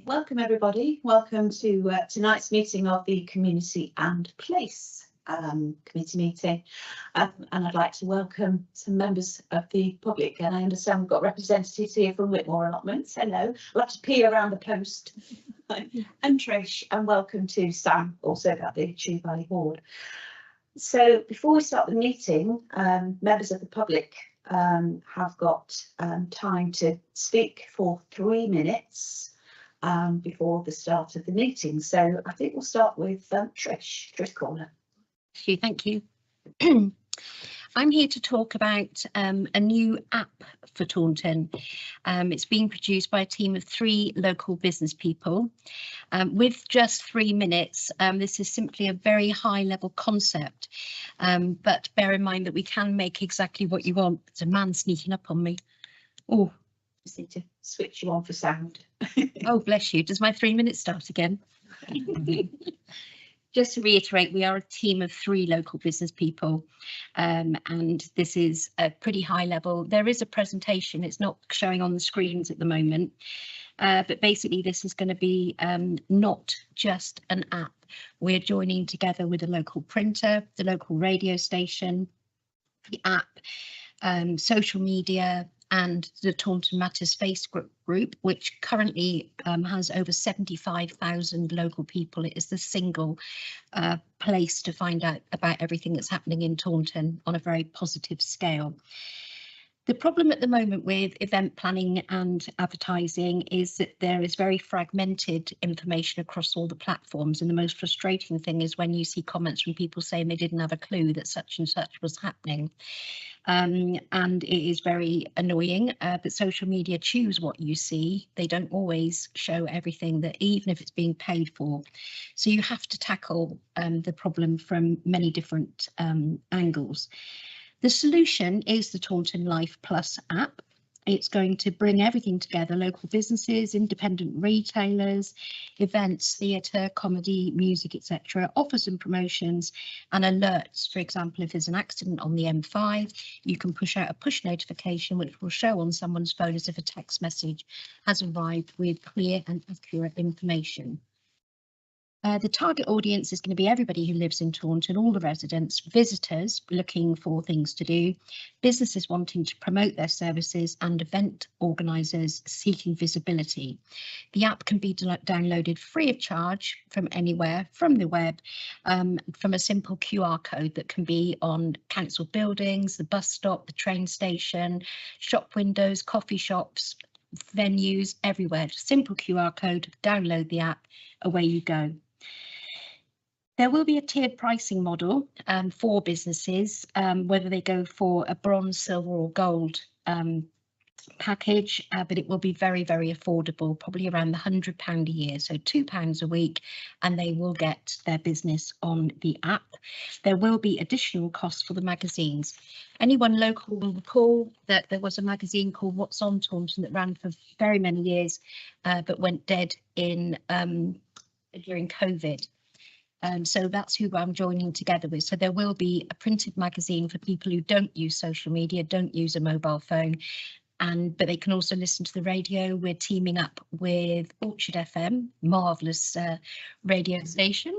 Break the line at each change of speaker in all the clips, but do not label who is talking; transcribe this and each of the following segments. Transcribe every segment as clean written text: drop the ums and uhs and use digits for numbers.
welcome everybody. Welcome to tonight's meeting of the Community and Place Committee meeting. And I'd like to welcome some members of the public. And I understand we've got representatives here from Whitmore Allotments. Hello. We'll have to peel around the post. And Trish, and welcome to Sam, also about the Chew Valley Board. So before we start the meeting, members of the public have got time to speak for 3 minutes before the start of the meeting. So I think we'll start with Trish Corner.
Thank you. I'm here to talk about a new app for Taunton. It's being produced by a team of 3 local business people. With just 3 minutes, this is simply a very high level concept, but bear in mind that we can make exactly what you want. There's a man sneaking up on me. Oh,
Just need to switch you on for sound.
oh, bless you. Does my 3 minutes start again? Just to reiterate, we are a team of 3 local business people, and this is a pretty high level. There is a presentation, it's not showing on the screens at the moment, but basically this is going to be not just an app. We're joining together with a local printer, the local radio station, the app, social media, and the Taunton Matters Facebook group, which currently has over 75,000 local people. It is the single place to find out about everything that's happening in Taunton on a very positive scale. The problem at the moment with event planning and advertising is that there is very fragmented information across all the platforms, and the most frustrating thing is when you see comments from people saying they didn't have a clue that such and such was happening. And it is very annoying, but social media choose what you see. They don't always show everything, that even if it's being paid for. So you have to tackle the problem from many different angles. The solution is the Taunton Life Plus app. It's going to bring everything together: local businesses, independent retailers, events, theatre, comedy, music, etc., offers and promotions and alerts. For example, if there's an accident on the M5, you can push out a push notification which will show on someone's phone as if a text message has arrived with clear and accurate information. The target audience is going to be everybody who lives in Taunton, all the residents, visitors looking for things to do, businesses wanting to promote their services, and event organisers seeking visibility. The app can be downloaded free of charge from anywhere, from the web, from a simple QR code that can be on council buildings, the bus stop, the train station, shop windows, coffee shops, venues, everywhere. Simple QR code, download the app, away you go. There will be a tiered pricing model for businesses, whether they go for a bronze, silver or gold package, but it will be very, very affordable, probably around the £100 a year, so £2 a week, and they will get their business on the app. There will be additional costs for the magazines. Anyone local will recall that there was a magazine called What's on Taunton that ran for very many years, but went dead in during COVID. So that's who I'm joining together with. So there will be a printed magazine for people who don't use social media, don't use a mobile phone, but they can also listen to the radio. We're teaming up with Orchard FM, marvellous radio station.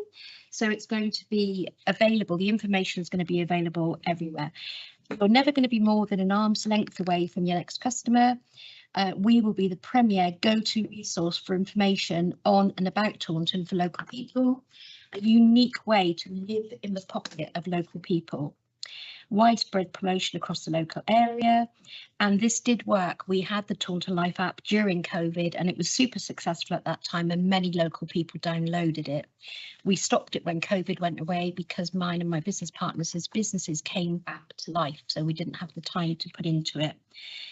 So it's going to be available. The information is going to be available everywhere. You're never going to be more than an arm's length away from your next customer. We will be the premier go-to resource for information on and about Taunton for local people. A unique way to live in the pocket of local people. Widespread promotion across the local area, and this did work. We had the Taunton Life app during COVID and it was super successful at that time, and many local people downloaded it. We stopped it when COVID went away because mine and my business partners' businesses came back to life, so we didn't have the time to put into it.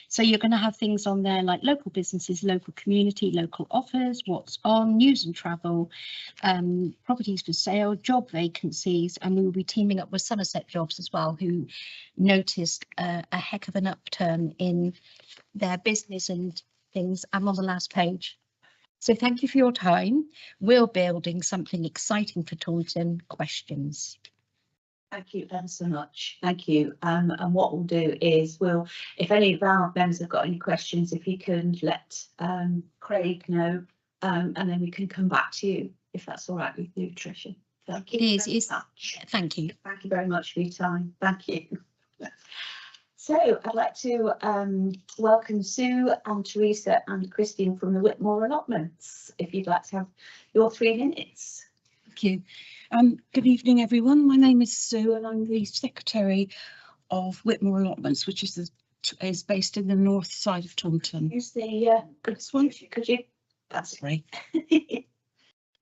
So you're going to have things on there like local businesses, local community, local offers, what's on, news and travel, properties for sale, job vacancies, and we will be teaming up with Somerset Jobs as well, who noticed a heck of an upturn in their business and things. I'm on the last page. So thank you for your time. We're building something exciting for Taunton. Questions?
Thank you ever so much. Thank you. And what we'll do is if any of our members have got any questions, if you can let Craig know and then we can come back to you if that's all right with you, Tricia. Thank you.
It is.
very
It's,
much.
thank you.
Thank you very much for your time. Thank you. So I'd like to welcome Sue and Teresa and Christine from the Whitmore allotments. If you'd like to have your 3 minutes.
Thank you. Good evening, everyone. My name is Sue and I'm the Secretary of Whitmore Allotments, which is based in the north side of Taunton.
Here's the
This one?
could you? That's
Sorry.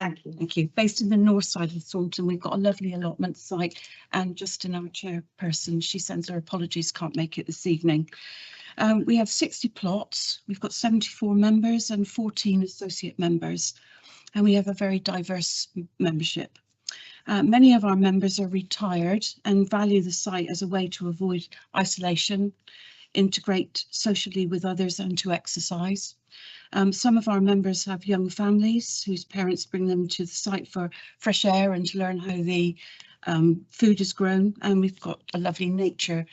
Thank you.
Thank you. Based in the north side of Taunton, we've got a lovely allotment site, and Justin, our chairperson, she sends her apologies, can't make it this evening. We have 60 plots. We've got 74 members and 14 associate members, and we have a very diverse membership. Many of our members are retired and value the site as a way to avoid isolation, integrate socially with others and to exercise. Some of our members have young families whose parents bring them to the site for fresh air and to learn how the food is grown, and we've got a lovely nature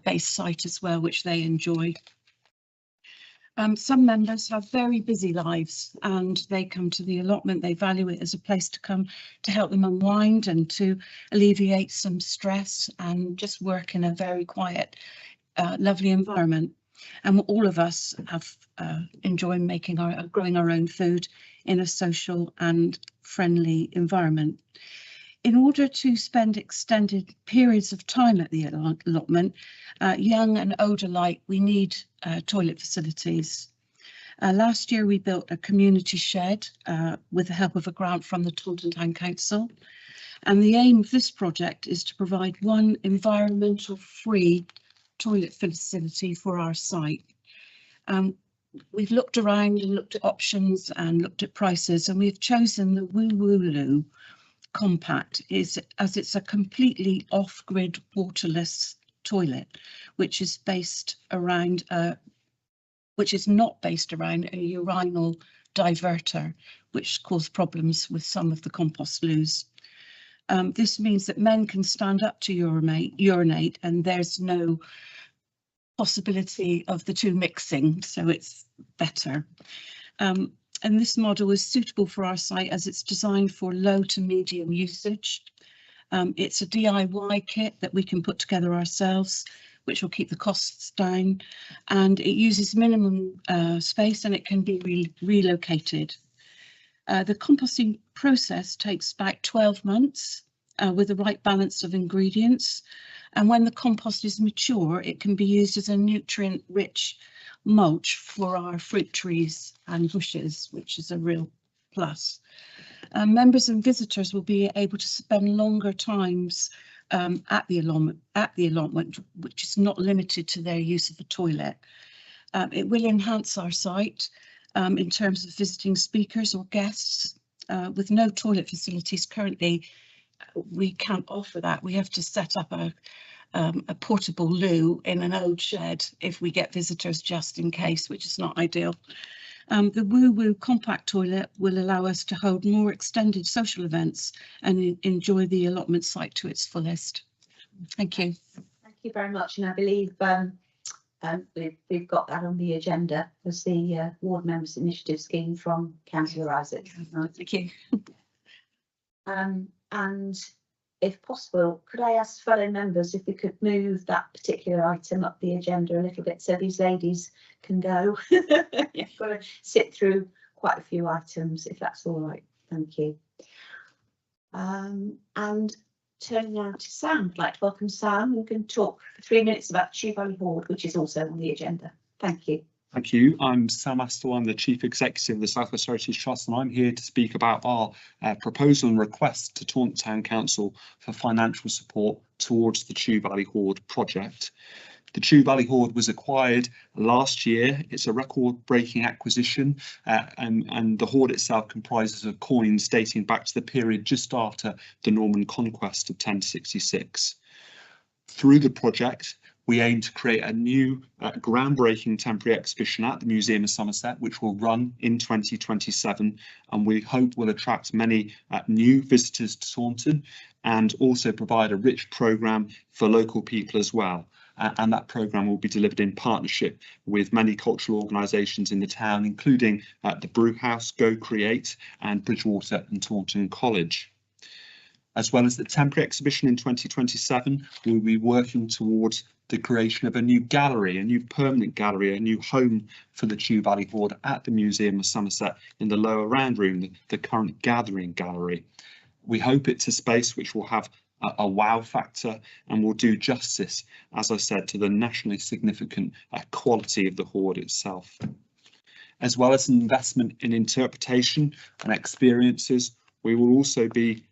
based site as well, which they enjoy. Some members have very busy lives and they come to the allotment. They value it as a place to come to help them unwind and to alleviate some stress and just work in a very quiet, lovely environment. And all of us have enjoy growing our own food in a social and friendly environment. In order to spend extended periods of time at the allotment, young and old alike, we need toilet facilities. Last year we built a community shed with the help of a grant from the Taunton Town Council. And the aim of this project is to provide one environmental free toilet facility for our site. We've looked around and looked at options and looked at prices, and we've chosen the Woo Compact as it's a completely off-grid waterless toilet, which is not based around a urinal diverter, which caused problems with some of the compost loos. This means that men can stand up to urinate and there's no possibility of the two mixing, so it's better. And this model is suitable for our site as it's designed for low to medium usage. It's a DIY kit that we can put together ourselves, which will keep the costs down, and it uses minimum space and it can be relocated. The composting process takes about 12 months with the right balance of ingredients. And when the compost is mature, it can be used as a nutrient-rich mulch for our fruit trees and bushes, which is a real plus. Members and visitors will be able to spend longer times at the allotment, which is not limited to their use of the toilet. It will enhance our site in terms of visiting speakers or guests. With no toilet facilities currently, we can't offer that. We have to set up a portable loo in an old shed if we get visitors, just in case, which is not ideal. The Woo Compact toilet will allow us to hold more extended social events and enjoy the allotment site to its fullest. Thank you.
Thank you very much, and I believe we've got that on the agenda as the Ward Members Initiative Scheme from Councillor Isaac.
Thank you.
And if possible, could I ask fellow members if we could move that particular item up the agenda a little bit so these ladies can go? You've got to sit through quite a few items, if that's all right. Thank you. And turning now to Sam, I'd like to welcome Sam, who can talk for 3 minutes about Chew Valley Ward, which is also on the agenda. Thank you.
Thank you. I'm Sam Astle. I'm the Chief Executive of the South West Heritage Trust, and I'm here to speak about our proposal and request to Taunton Town Council for financial support towards the Chew Valley Hoard project. The Chew Valley Hoard was acquired last year. It's a record-breaking acquisition, and the hoard itself comprises of coins dating back to the period just after the Norman conquest of 1066. Through the project, we aim to create a new groundbreaking temporary exhibition at the Museum of Somerset, which will run in 2027, and we hope will attract many new visitors to Taunton and also provide a rich programme for local people as well. and that programme will be delivered in partnership with many cultural organisations in the town, including the Brewhouse, Go Create and Bridgewater and Taunton College. As well as the temporary exhibition in 2027, we'll be working towards the creation of a new gallery, a new permanent gallery, a new home for the Chew Valley Hoard at the Museum of Somerset in the lower round room, the current gathering gallery. We hope it's a space which will have a wow factor and will do justice, as I said, to the nationally significant quality of the hoard itself. As well as an investment in interpretation and experiences, we will also be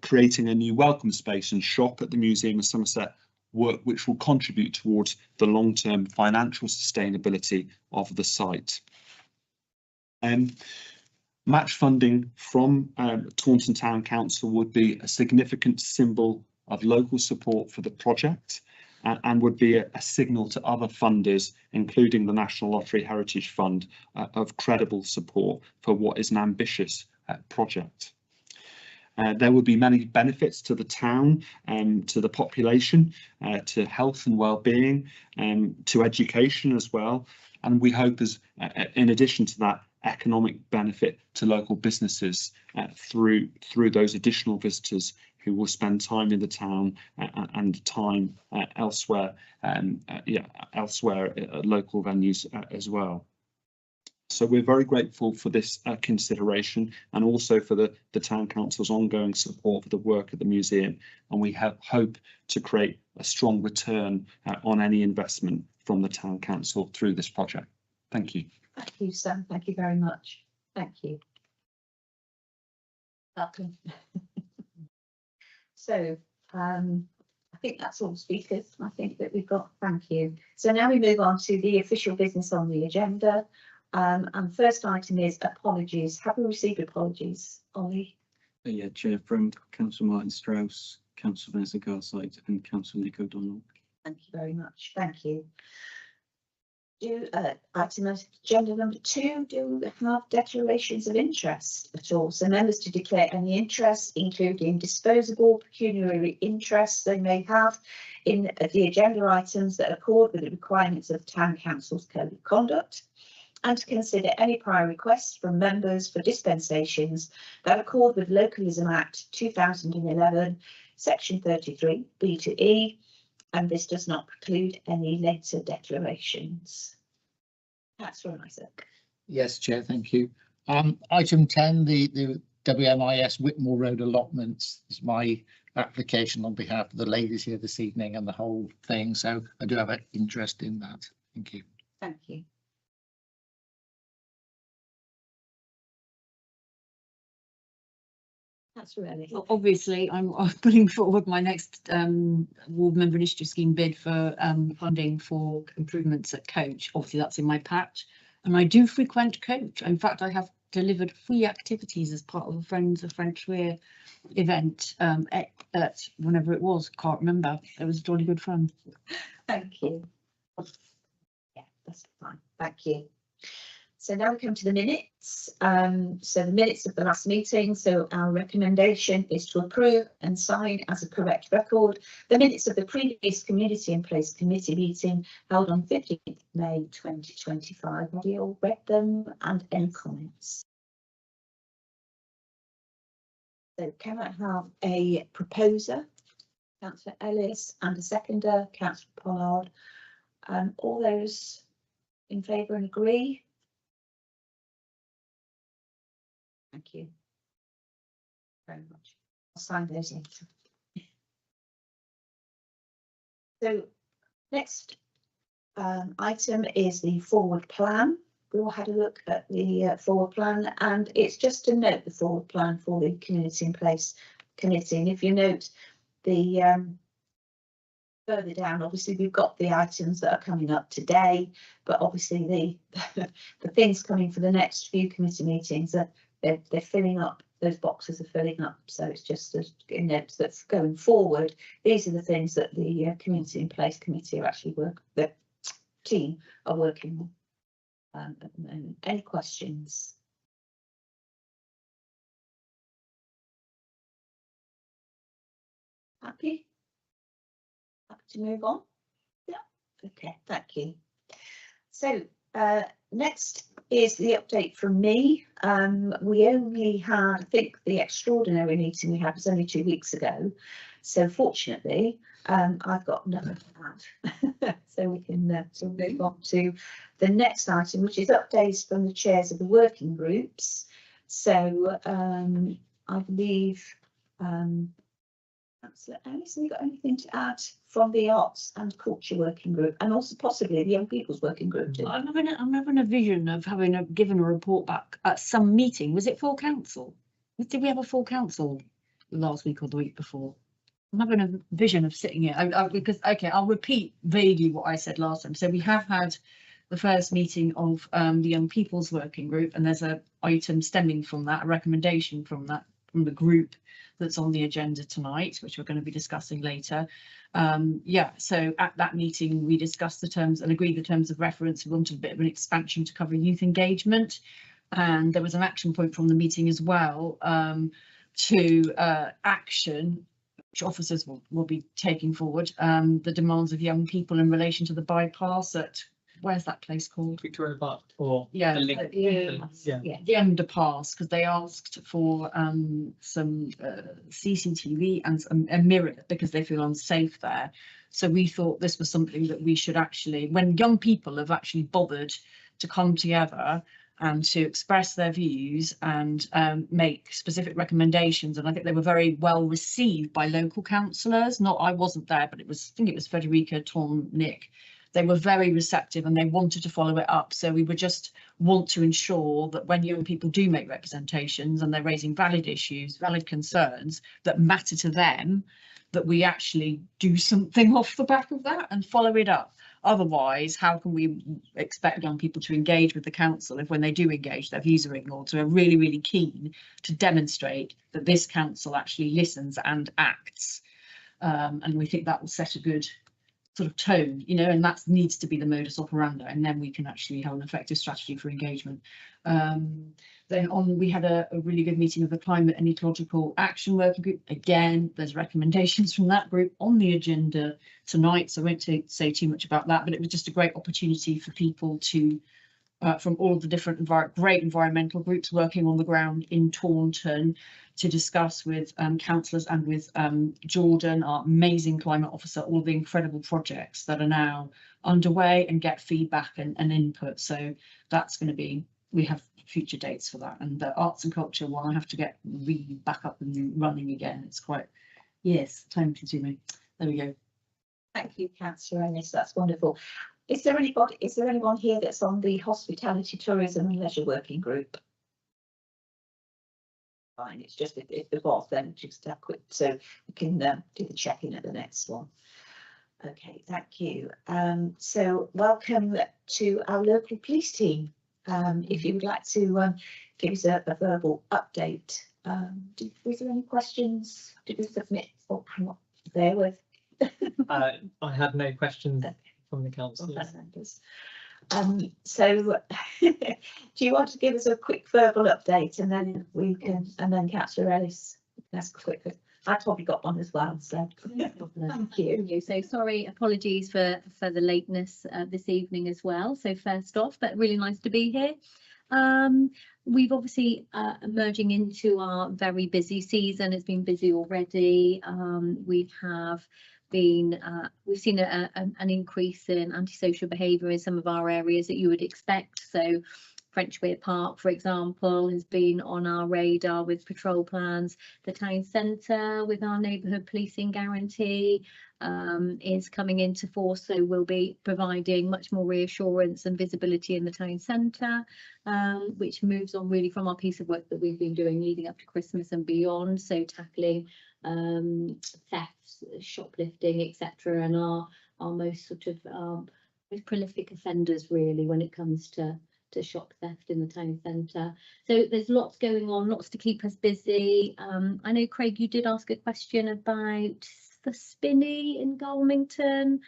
creating a new welcome space and shop at the Museum of Somerset, work which will contribute towards the long-term financial sustainability of the site. Match funding from Taunton Town Council would be a significant symbol of local support for the project and would be a signal to other funders, including the National Lottery Heritage Fund, of credible support for what is an ambitious project. There will be many benefits to the town and to the population, to health and well-being, to education as well. And we hope, as in addition to that, economic benefit to local businesses through those additional visitors who will spend time in the town and time elsewhere, elsewhere at local venues as well. So we're very grateful for this consideration and also for the Town Council's ongoing support for the work at the museum, and we hope to create a strong return on any investment from the Town Council through this project. Thank you.
Thank you, Sam. Thank you very much. Thank you. Welcome. So I think that's all speakers. I think that we've got, thank you. So now we move on to the official business on the agenda. And the first item is apologies. Have we received apologies, Ollie?
Yeah, Chair, from Councillor Martin Strauss, Councillor Vanessa Garside and Councillor Nick O'Donnell.
Thank you very much. Thank you. Item agenda number 2, do we have declarations of interest at all? So members to declare any interest, including disposable pecuniary interests they may have in the agenda items that accord with the requirements of Town Council's Code of Conduct, and to consider any prior requests from members for dispensations that accord with Localism Act 2011, Section 33, B to E, and this does not preclude any later declarations. Councillor Isaac.
Yes, Chair, thank you. Item 10, the WMIS Whitmore Road allotments is my application on behalf of the ladies here this evening and the whole thing, so I do have an interest in that. Thank you.
Thank you. That's really.
Well, obviously, I'm putting forward my next ward member initiative scheme bid for funding for improvements at Coach. Obviously, that's in my patch, and I do frequent Coach. In fact, I have delivered free activities as part of a Friends of French Weir event at whenever it was. Can't remember. It was jolly good fun.
Thank you. Yeah, that's fine. Thank you. So now we come to the minutes. So the minutes of the last meeting. So our recommendation is to approve and sign as a correct record the minutes of the previous Community and Place Committee meeting held on 15th May 2025. Have you all read them and any comments? So can I have a proposer, Councillor Ellis, and a seconder, Councillor Pollard? All those in favour and agree? Thank you very much. I'll sign those later. So next item is the forward plan. We all had a look at the forward plan, and it's just to note the forward plan for the Community in Place Committee. And if you note the further down, obviously we've got the items that are coming up today, but obviously the things coming for the next few committee meetings are they're filling up, those boxes are filling up, so it's just a note that's going forward. These are the things that the Community in Place Committee are actually the team are working on at the moment. Any questions? Happy? Happy to move on? Yeah. Okay, thank you. So next is the update from me. We only had, I think the extraordinary meeting we had was only 2 weeks ago. So fortunately, I've got nothing to add. So we can sort of move on to the next item, which is updates from the chairs of the working groups. So I believe Alice, have you got anything to add from the arts and culture working group, and also possibly the young people's working group too?
I'm having a vision of having given a report back at some meeting. Was it full council? Did we have a full council last week or the week before? I'm having a vision of sitting here because, okay, I'll repeat vaguely what I said last time. So we have had the first meeting of the young people's working group, and there's a item stemming from that, a recommendation from that, from the group that's on the agenda tonight, which we're going to be discussing later. Yeah, so at that meeting we discussed the terms and agreed the terms of reference. We wanted a bit of an expansion to cover youth engagement, and there was an action point from the meeting as well to action which officers will be taking forward the demands of young people in relation to the bypass at, where's that place called?
Victoria Park, or
Yeah,
the link.
the underpass, because they asked for some CCTV and a mirror because they feel unsafe there. So we thought this was something that we should actually, when young people have actually bothered to come together and to express their views and make specific recommendations, and I think they were very well received by local councillors. Not, I wasn't there, but it was, I think it was Frederica, Tom, Nick. They were very receptive and they wanted to follow it up. So we would just want to ensure that when young people do make representations and they're raising valid issues, valid concerns that matter to them, that we actually do something off the back of that and follow it up. Otherwise, how can we expect young people to engage with the council if when they do engage, their views are ignored? So we're really, really keen to demonstrate that this council actually listens and acts. And we think that will set a good sort of tone, you know, and that needs to be the modus operandi, and then we can actually have an effective strategy for engagement. Then we had a really good meeting of the Climate and Ecological Action Working Group. Again, there's recommendations from that group on the agenda tonight, so I won't say too much about that, but it was just a great opportunity for people to from all the different great environmental groups working on the ground in Taunton to discuss with councillors and with Jordan, our amazing climate officer, all the incredible projects that are now underway, and get feedback and input. So that's going to be, we have future dates for that. And the arts and culture one, I have to get really back up and running again. It's quite, yes, time consuming. There we go.
Thank you, Councillor Ennis. That's wonderful. Is there anyone here that's on the hospitality, tourism and leisure working group? Fine, it's just if there was, then just quick, so we can do the check-in at the next one. Okay, thank you. So welcome to our local police team. If you would like to give us a verbal update. Was there any questions? Did we submit or not there with?
I had no questions from the councillors.
So do you want to give us a quick verbal update, and then we can, and then Councillor Ellis can ask quickly. I've probably got one as well, so thank you.
So sorry, apologies for the lateness this evening as well. So first off, but really nice to be here. We've obviously emerging into our very busy season. It's been busy already. We've seen an increase in antisocial behaviour in some of our areas that you would expect. So Frenchweir Park, for example, has been on our radar with patrol plans. The town centre with our neighbourhood policing guarantee is coming into force, so we'll be providing much more reassurance and visibility in the town centre, which moves on really from our piece of work that we've been doing leading up to Christmas and beyond, so tackling thefts, shoplifting, etc., and our most sort of most prolific offenders really when it comes to shop theft in the town centre. So there's lots going on, lots to keep us busy. I know, Craig, you did ask a question about the Spinney in Golmington,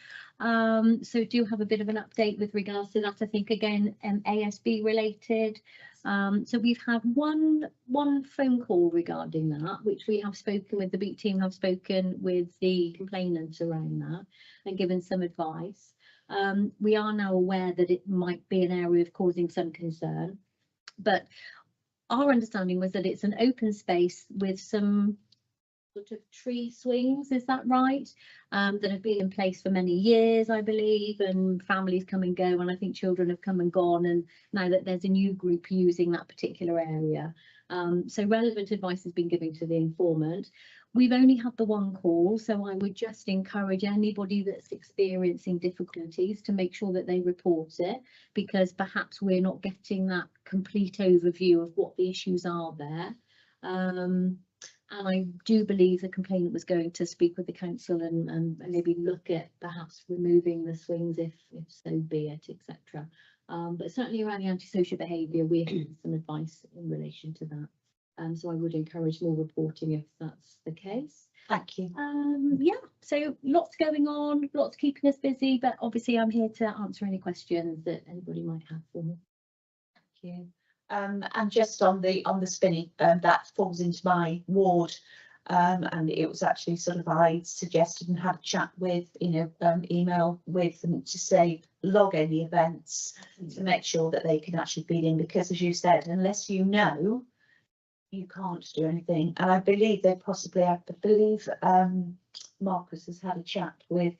so do have a bit of an update with regards to that. I think again ASB related. So we've had one phone call regarding that, which we have spoken with, the beat team have spoken with the complainants around that and given some advice. We are now aware that it might be an area of causing some concern, but our understanding was that it's an open space with some sort of tree swings, is that right? That have been in place for many years, I believe, and families come and go, and I think children have come and gone, and now that there's a new group using that particular area. So relevant advice has been given to the informant. We've only had the one call, so I would just encourage anybody that's experiencing difficulties to make sure that they report it, because perhaps we're not getting that complete overview of what the issues are there. And I do believe the complainant was going to speak with the council and maybe look at perhaps removing the swings if so be it, etc. But certainly around the antisocial behaviour, we have some advice in relation to that. So I would encourage more reporting if that's the case.
Thank you.
Yeah, so lots going on, lots keeping us busy, but obviously I'm here to answer any questions that anybody might have for me.
Thank you. And just on the spinning, that falls into my ward, and it was actually sort of I suggested and had a chat with, email with them to say log any events to make sure that they can actually feed in, because as you said, unless you know, you can't do anything. And I believe Marcus has had a chat with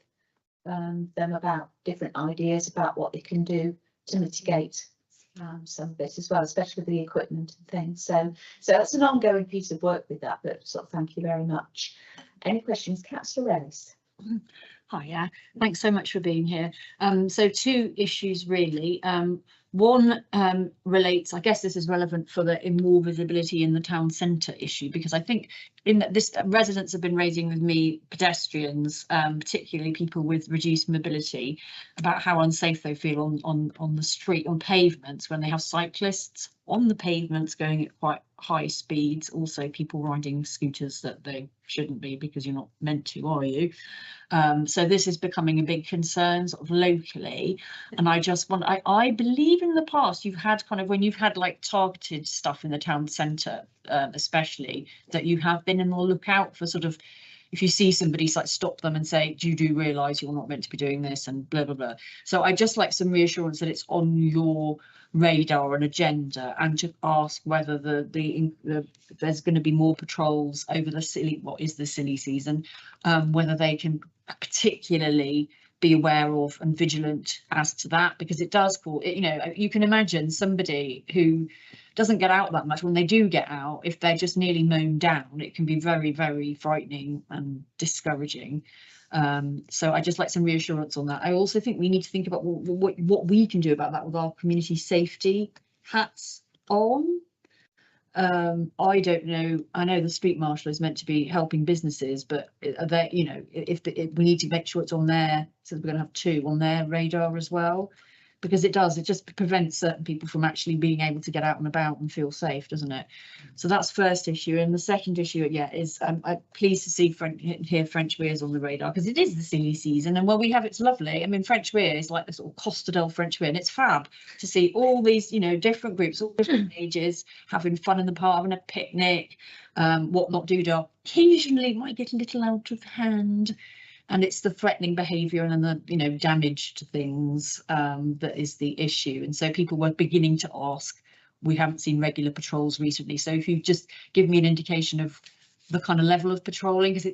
them about different ideas about what they can do to mitigate some of it as well, especially with the equipment and things. So it's an ongoing piece of work with that, but sort of thank you very much. Any questions? Councillor Ellis.
Hi, thanks so much for being here. So two issues really. One relates, I guess this is relevant for the more visibility in the town centre issue, because I think in this residents have been raising with me pedestrians, particularly people with reduced mobility, about how unsafe they feel on the street, on pavements, when they have cyclists on the pavements going at quite high speeds, also people riding scooters that they shouldn't be, because you're not meant to, are you? So this is becoming a big concern sort of locally, and I believe in the past you've had kind of, when you've had like targeted stuff in the town centre, especially, that you have been on the lookout for sort of, if you see somebody, like stop them and say, do you realise you're not meant to be doing this, and blah blah blah. So I just like some reassurance that it's on your radar and agenda, and to ask whether there's going to be more patrols over the silly season, whether they can particularly be aware of and vigilant as to that, because it does call it, you can imagine somebody who doesn't get out that much, when they do get out, if they're just nearly mown down, it can be very, very frightening and discouraging. So I just like some reassurance on that. I also think we need to think about what we can do about that with our community safety hats on. I don't know. I know the street marshal is meant to be helping businesses, but are they, if we need to make sure it's on there, so we're going to have two on their radar as well, because it just prevents certain people from actually being able to get out and about and feel safe, doesn't it? So that's first issue. And the second issue, is I'm pleased to see hear French Weirs on the radar, because it is the silly season, and we have, it's lovely. I mean, French Weir is like the sort of Costa del French Weir, and it's fab to see all these, different groups, all different ages, having fun in the park, having a picnic, whatnot, doodah. Occasionally it might get a little out of hand. And it's the threatening behaviour and then the damage to things that is the issue. And so people were beginning to ask. We haven't seen regular patrols recently, so if you just give me an indication of the kind of level of patrolling, because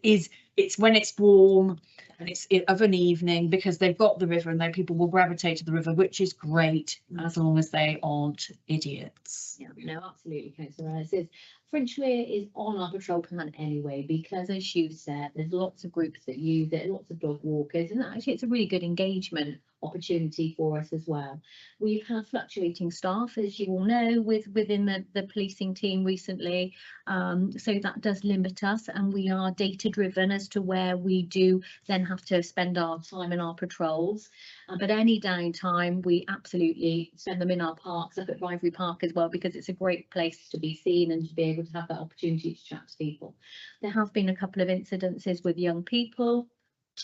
it's when it's warm and it's of an evening, because they've got the river and then people will gravitate to the river, which is great as long as they aren't idiots.
Yeah, no, absolutely, Councillor Ellis. French Weir is on our patrol plan anyway, because as you said, there's lots of groups that use it, lots of dog walkers, and actually it's a really good engagement opportunity for us as well. We've had fluctuating staff, as you all know, within the policing team recently, so that does limit us, and we are data driven as to where we do then have to spend our time in our patrols. But any downtime, we absolutely spend them in our parks, up at Rivalry Park as well, because it's a great place to be seen and to be able to have that opportunity to chat to people. There have been a couple of incidences with young people.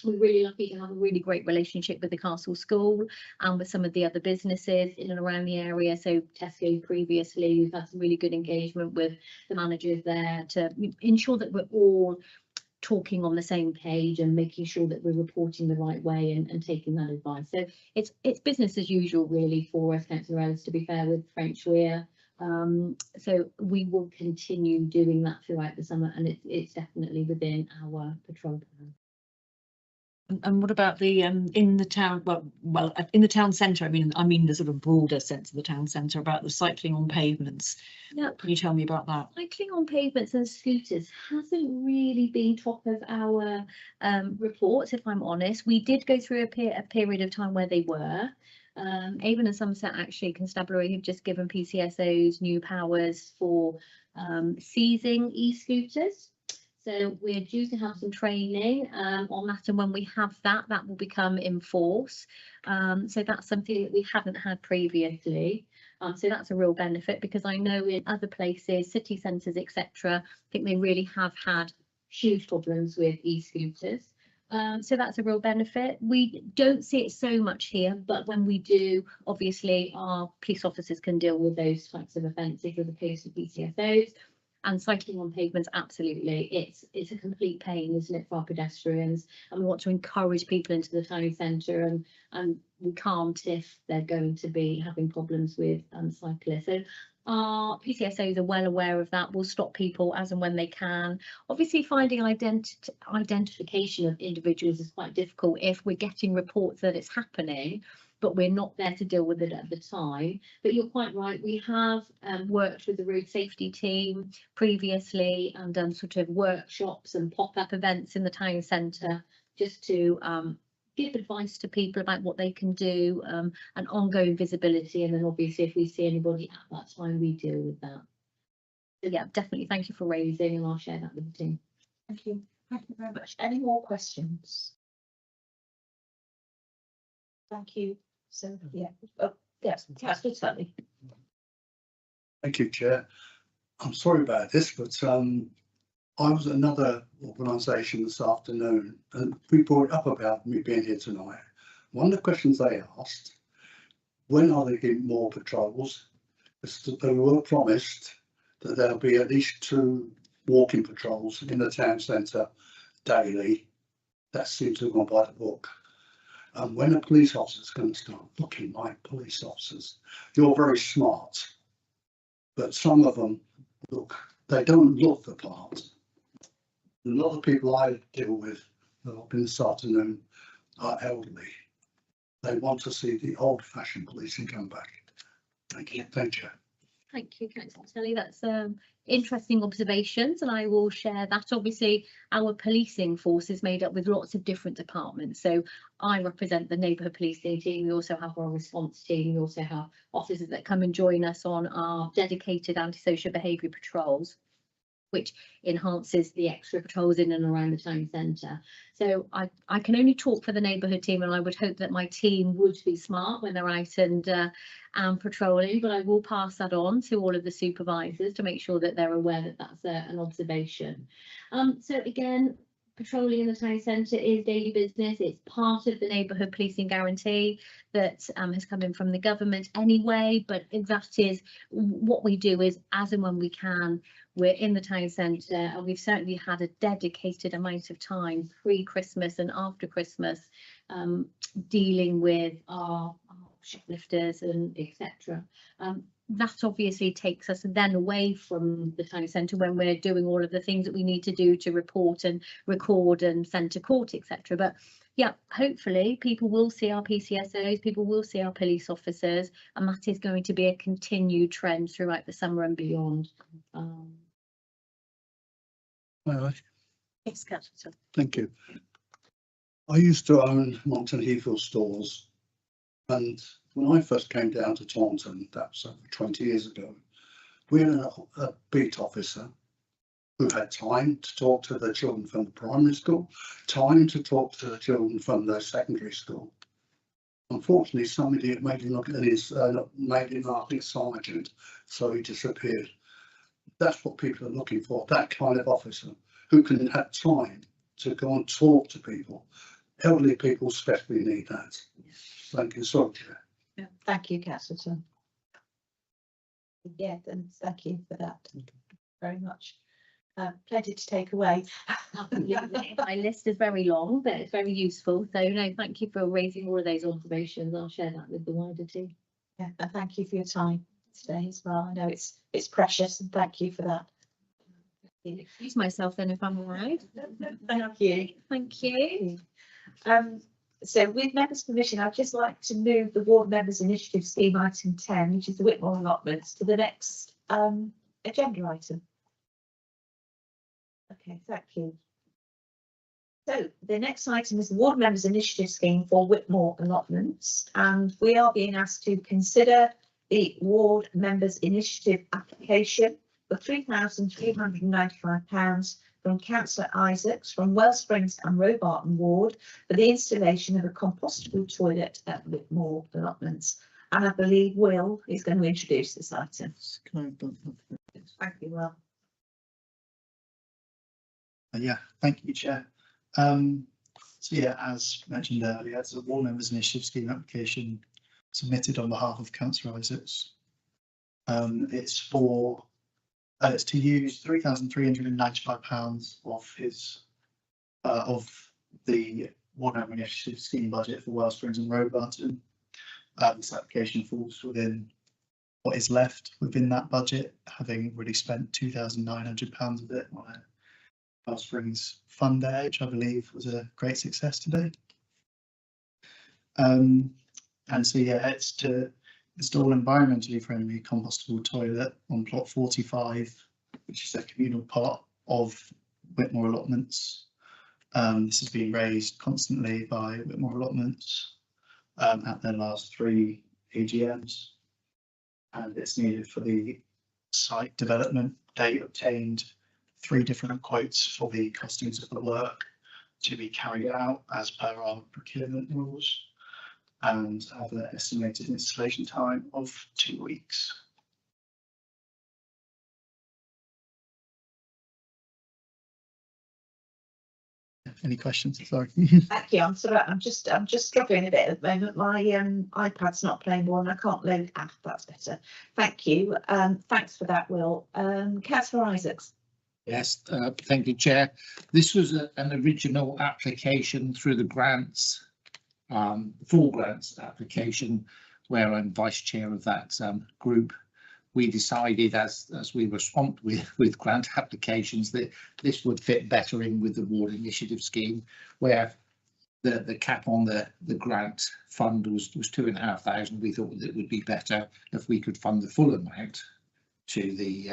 We're really lucky to have a really great relationship with the Castle School and with some of the other businesses in and around the area. So Tesco previously, we've had some really good engagement with the managers there to ensure that we're all talking on the same page and making sure that we're reporting the right way and taking that advice. So it's business as usual really for us, Councillor Ellis, to be fair with French Weir. So we will continue doing that throughout the summer, and it's definitely within our patrol plan.
And what about the in the town? Well, in the town centre. I mean the sort of broader sense of the town centre about the cycling on pavements.
Yeah.
Can you tell me about that?
Cycling on pavements and scooters hasn't really been top of our reports, if I'm honest. We did go through a period of time where they were. Avon and Somerset, actually, Constabulary have just given PCSOs new powers for seizing e-scooters. So we're due to have some training on that, and when we have that, that will become in force. So that's something that we haven't had previously. So that's a real benefit, because I know in other places, city centres, etc., I think they really have had huge problems with e-scooters. So that's a real benefit. We don't see it so much here, but when we do, obviously our police officers can deal with those types of offences as opposed to PCSOs. And cycling on pavements, absolutely, it's a complete pain, isn't it, for our pedestrians? And we want to encourage people into the town centre, and we can't if they're going to be having problems with cyclists. So our PCSOs are well aware of that. We'll stop people as and when they can. Obviously, finding identification of individuals is quite difficult if we're getting reports that it's happening, but we're not there to deal with it at the time. But you're quite right, we have worked with the road safety team previously and done sort of workshops and pop-up events in the town centre, just to give advice to people about what they can do, and ongoing visibility. And then obviously if we see anybody at that time, we deal with that. So yeah, definitely thank you for raising, and I'll share that with the team.
Thank you very much. Any more questions? Thank you. So yeah, yes, Councillor Tully.
Thank you, Chair. I'm sorry about this, but I was at another organisation this afternoon, and we brought up about me being here tonight. One of the questions they asked, when are they getting more patrols? They were promised that there'll be at least 2 walking patrols in the town centre daily. That seems to have gone by the book. And when a police officer is going to start looking like police officers, you're very smart, but some of them they don't look the part. A lot of people I deal with this afternoon are elderly. They want to see the old-fashioned policing come back. Thank you. Thank you.
Thank you, Councillor Tully. That's interesting observations, and I will share that. Obviously, our policing force is made up with lots of different departments. So I represent the neighbourhood policing team. We also have our response team. We also have officers that come and join us on our dedicated antisocial behaviour patrols, which enhances the extra patrols in and around the town centre. So I can only talk for the neighbourhood team, and I would hope that my team would be smart when they're out and patrolling, but I will pass that on to all of the supervisors to make sure that they're aware that that's an observation. So again, patrolling in the town centre is daily business. It's part of the neighbourhood policing guarantee that has come in from the government anyway, but that is what we do, is as and when we can, we're in the town centre, and we've certainly had a dedicated amount of time pre-Christmas and after Christmas dealing with our shoplifters and etc. That obviously takes us then away from the town centre when we're doing all of the things that we need to do to report and record and send to court, etc. But yeah, hopefully people will see our PCSOs, people will see our police officers, and that is going to be a continued trend throughout the summer and beyond.
Yes, Councillor.
Thank you. I used to own Monckton Heathfield stores, and when I first came down to Taunton, that was over 20 years ago, we had a beat officer who had time to talk to the children from the primary school, time to talk to the children from the secondary school. Unfortunately, somebody had made him look at his made him like a sergeant, so he disappeared. That's what people are looking for, that kind of officer who can have time to go and talk to people. Elderly people especially need that. Thank you. Sorry, Chair.
Yeah, thank you, Councillor. Yeah, then thank you for that very much. Plenty to take away.
Absolutely. My list is very long, but it's very useful. So no, thank you for raising all of those observations. I'll share that with the wider team.
Yeah, and thank you for your time today as well. I know it's precious, and thank you for that.
Excuse myself then if I'm all right.
Thank you.
Thank you.
So with members' permission, I'd just like to move the ward members' initiative scheme item 10, which is the Whitmore allotments, to the next agenda item. Okay, thank you. So the next item is the ward members' initiative scheme for Whitmore allotments, and we are being asked to consider the ward members' initiative application for £3,395 from Councillor Isaacs from Wellsprings and Robarton Ward for the installation of a compostable toilet at Whitmore allotments. And I believe Will is going to introduce this item. Thank you, Will.
Yeah, thank you, Chair. So yeah, as mentioned earlier, it's a ward members' initiative scheme application submitted on behalf of Councillor Isaacs. It's to use £3,395 of his of the ward member initiative scheme budget for Wellsprings and Robarton. This application falls within what is left within that budget, having already spent £2,900 of it on a Wellsprings Fund Day, which I believe was a great success today. And so yeah, it's to install an environmentally friendly compostable toilet on plot 45, which is a communal part of Whitmore allotments. This has been raised constantly by Whitmore allotments at their last 3 AGMs, and it's needed for the site development. They obtained 3 different quotes for the costings of the work to be carried out as per our procurement rules, and have an estimated installation time of 2 weeks. Any questions? Sorry.
Thank you. I'm sorry. I'm just struggling a bit at the moment. My iPad's not playing ball and I can't load. That's better. Thank you. Thanks for that, Will. Councillor Isaacs.
Yes, thank you, Chair. This was an original application through the grants, full grants application, where I'm vice chair of that group. We decided, as we were swamped with grant applications, that this would fit better in with the ward initiative scheme, where the cap on the grant fund was 2,500. We thought that it would be better if we could fund the full amount to the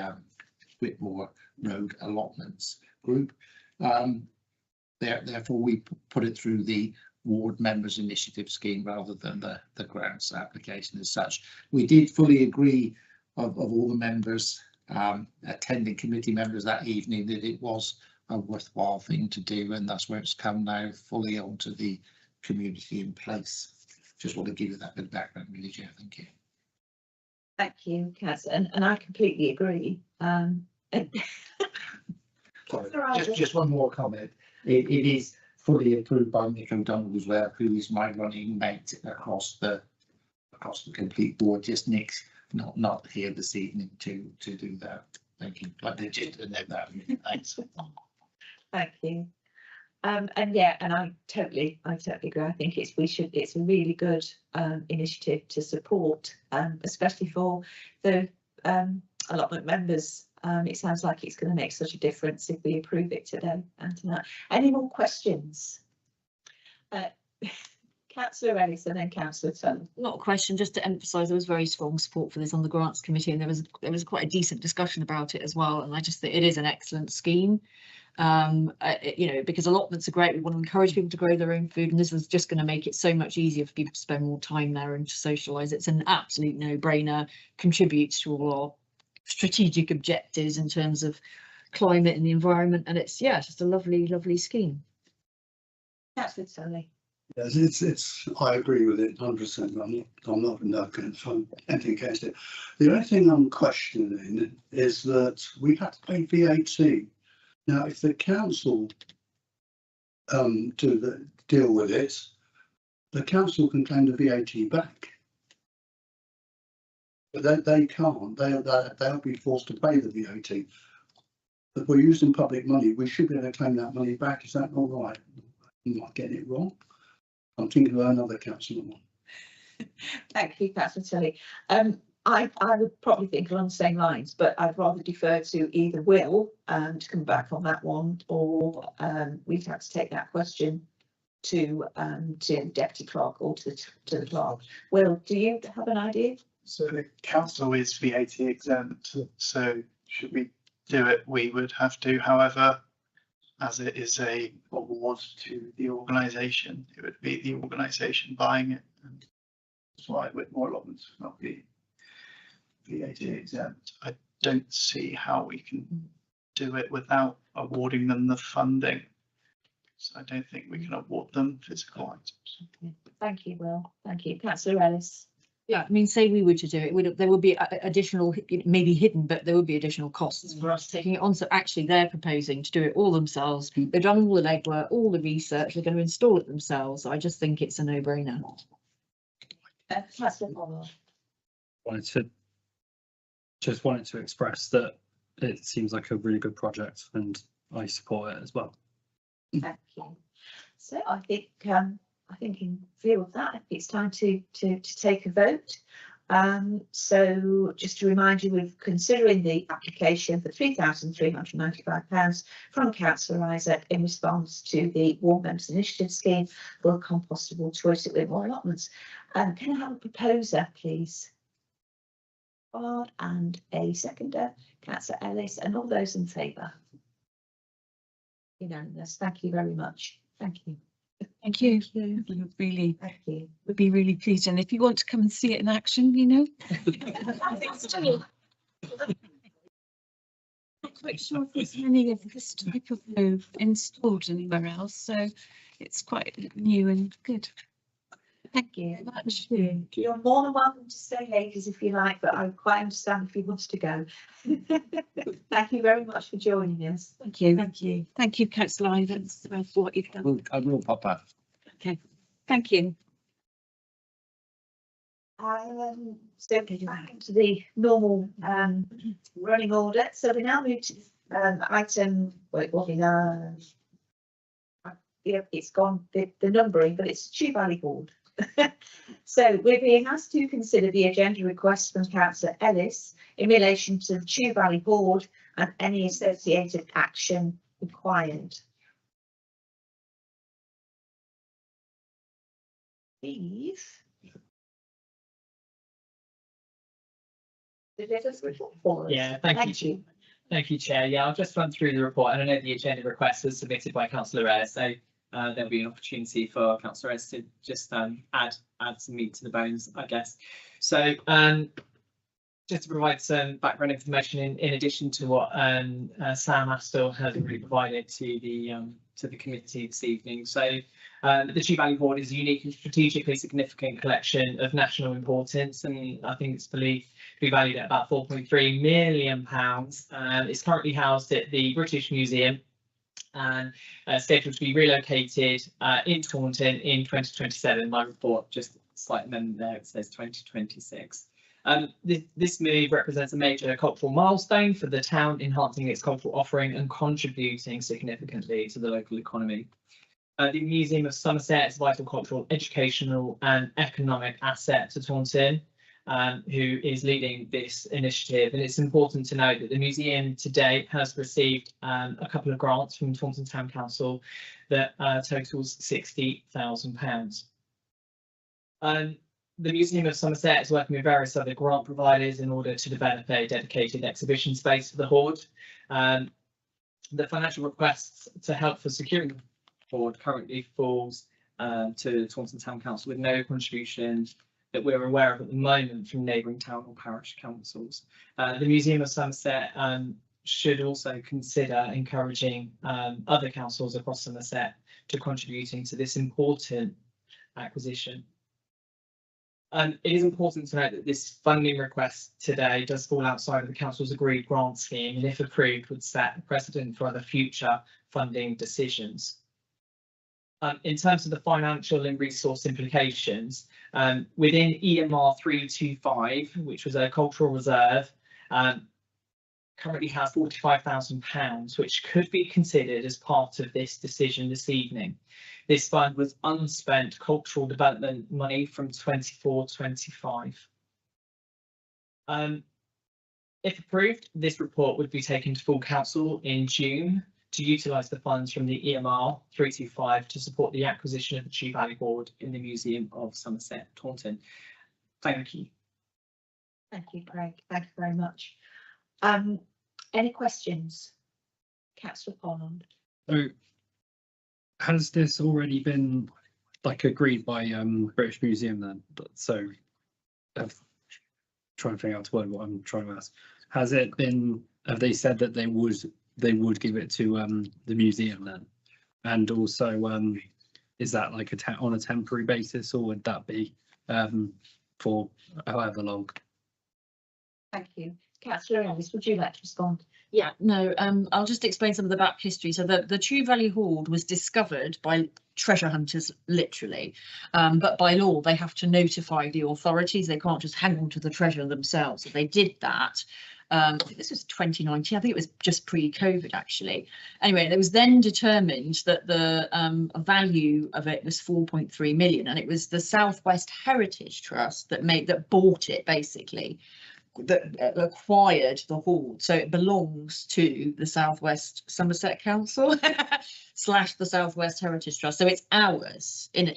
Whitmore Road allotments group. Therefore, we put it through the ward members initiative scheme rather than the grants application as such. We did fully agree of all the members, attending committee members that evening, that it was a worthwhile thing to do, and that's where it's come now fully onto the community in place. Just want to give you that bit of background, really, Chair. Thank you.
Thank you, Kaz, and I completely agree.
Sorry, just one more comment. It is fully approved by Nick O'Donnell as well, who is my running mate across the complete board. Just Nick's not here this evening to do that. Thank you. I did just know that. Thanks.
Thank you. And yeah, and I totally agree. I think it's a really good initiative to support, especially for the allotment members. It sounds like it's going to make such a difference if we approve it today and tonight. Any more questions? Councillor Ellis and then Councillor Tunnell.
Not a question, just to emphasise there was very strong support for this on the grants committee, and there was quite a decent discussion about it as well. And I just think it is an excellent scheme. You know, because allotments are great. We want to encourage people to grow their own food, and this is just going to make it so much easier for people to spend more time there and to socialise. It's an absolute no-brainer, contributes to all our strategic objectives in terms of climate and the environment, and it's just a lovely scheme.
Councillor Tunnell.
Yes, I agree with it 100%. I'm not going to find anything against it. The only thing I'm questioning is that we had to pay VAT. Now, if the council deal with it, the council can claim the VAT back, but they can't. They'll be forced to pay the VAT. if we're using public money, we should be able to claim that money back. Is that all right? I'm not getting it wrong. I'm thinking of another councillor.
Thank you, Councillor Tilly. I would probably think along the same lines, but I'd rather defer to either Will to come back on that one, or we'd have to take that question to Deputy Clerk or to the Clerk. Will, do you have an idea?
So the council is VAT exempt, so should we do it, we would have to. However, as it is a award to the organisation, it would be the organisation buying it. And that's why Whitmore allotments would not be VAT exempt. I don't see how we can do it without awarding them the funding. So I don't think we can award them physical items.
Okay. Thank you, Will. Thank you. Councillor Ellis.
Yeah, I mean, say we were to do it, there would be additional, maybe hidden, but there would be additional costs for us taking it on. So actually they're proposing to do it all themselves. They've done all the legwork, all the research, they're going to install it themselves. So I just think it's a no-brainer.
Councillor Pollard.
Wanted to express that it seems like a really good project and I support it as well.
Thank you. So I think in view of that, it's time to take a vote. So just to remind you, we're considering the application for £3,395 from Councillor Isaac in response to the Warm Members Initiative Scheme for compostable toilet Whitmore allotments. Can I have a proposer, please? Pollard and a seconder, Councillor Ellis, and all those in favour? Unanimous. Thank you very much. Thank you.
Thank you. We'd really,
Thank you.
would be really pleased. And if you want to come and see it in action, you know. Not quite sure if there's many of this type of move installed anywhere else, so it's quite new and good. Thank you very much.
You're more than welcome to stay ladies if you like, but I quite understand if you want to go. Thank you very much for joining us.
Thank you. Thank you. Thank you, Councillor Ivans, for what you've done.
I will pop up.
Okay. Thank you.
So back into the normal running order. So we now move to item. Wait, what we have? Yeah, it's gone the numbering, but it's Chew Valley Board. So we're being asked to consider the agenda request from Councillor Ellis in relation to the Chew Valley Board and any associated action required. Steve?
Yeah, thank you. Thank you, Chair. Yeah, I'll just run through the report, and I know the agenda request was submitted by Councillor Ayres, so there'll be an opportunity for Councillor Ayres to just add some meat to the bones, I guess. So just to provide some background information in addition to what Sam Astle has already provided to the committee this evening. So the Chew Valley Board is a unique and strategically significant collection of national importance, and I think it's believed to be valued at about £4.3 million. It's currently housed at the British Museum and scheduled to be relocated in Taunton in 2027. My report, just a slight amendment there, it says 2026. This move represents a major cultural milestone for the town, enhancing its cultural offering and contributing significantly to the local economy. The Museum of Somerset is a vital cultural, educational and economic asset to Taunton, who is leading this initiative. And it's important to note that the museum to date has received a couple of grants from Taunton Town Council that totals £60,000. The Museum of Somerset is working with various other grant providers in order to develop a dedicated exhibition space for the hoard. The financial requests to help for securing the hoard currently falls to Taunton Town Council, with no contribution that we're aware of at the moment from neighbouring town or parish councils. The Museum of Somerset should also consider encouraging other councils across Somerset to contributing to this important acquisition. It is important to note that this funding request today does fall outside of the council's agreed grant scheme, and if approved would set a precedent for other future funding decisions. In terms of the financial and resource implications, within EMR 325, which was a cultural reserve, currently have £45,000, which could be considered as part of this decision this evening. This fund was unspent cultural development money from 24-25. If approved, this report would be taken to full council in June to utilise the funds from the EMR 325 to support the acquisition of the Chew Valley Hoard in the Museum of Somerset, Taunton. Thank you.
Thank you, Craig. Thank you very much. Any questions? Councillor Pond.
So has this already been like agreed by British Museum then? So trying to figure out what I'm trying to ask. Has it been, have they said that they would give it to the museum then? And also is that like on a temporary basis, or would that be for however long?
Thank you. Councillor Ellis, would you like to respond?
Yeah, no, I'll just explain some of the back history. So the Chew Valley Hoard was discovered by treasure hunters, literally, but by law they have to notify the authorities. They can't just hang on to the treasure themselves. So they did that. I think this was 2019. I think it was just pre-COVID actually. Anyway, it was then determined that the value of it was 4.3 million, and it was the Southwest Heritage Trust that bought it basically, that acquired the hoard. So it belongs to the Southwest Somerset Council / the Southwest Heritage Trust. So it's ours in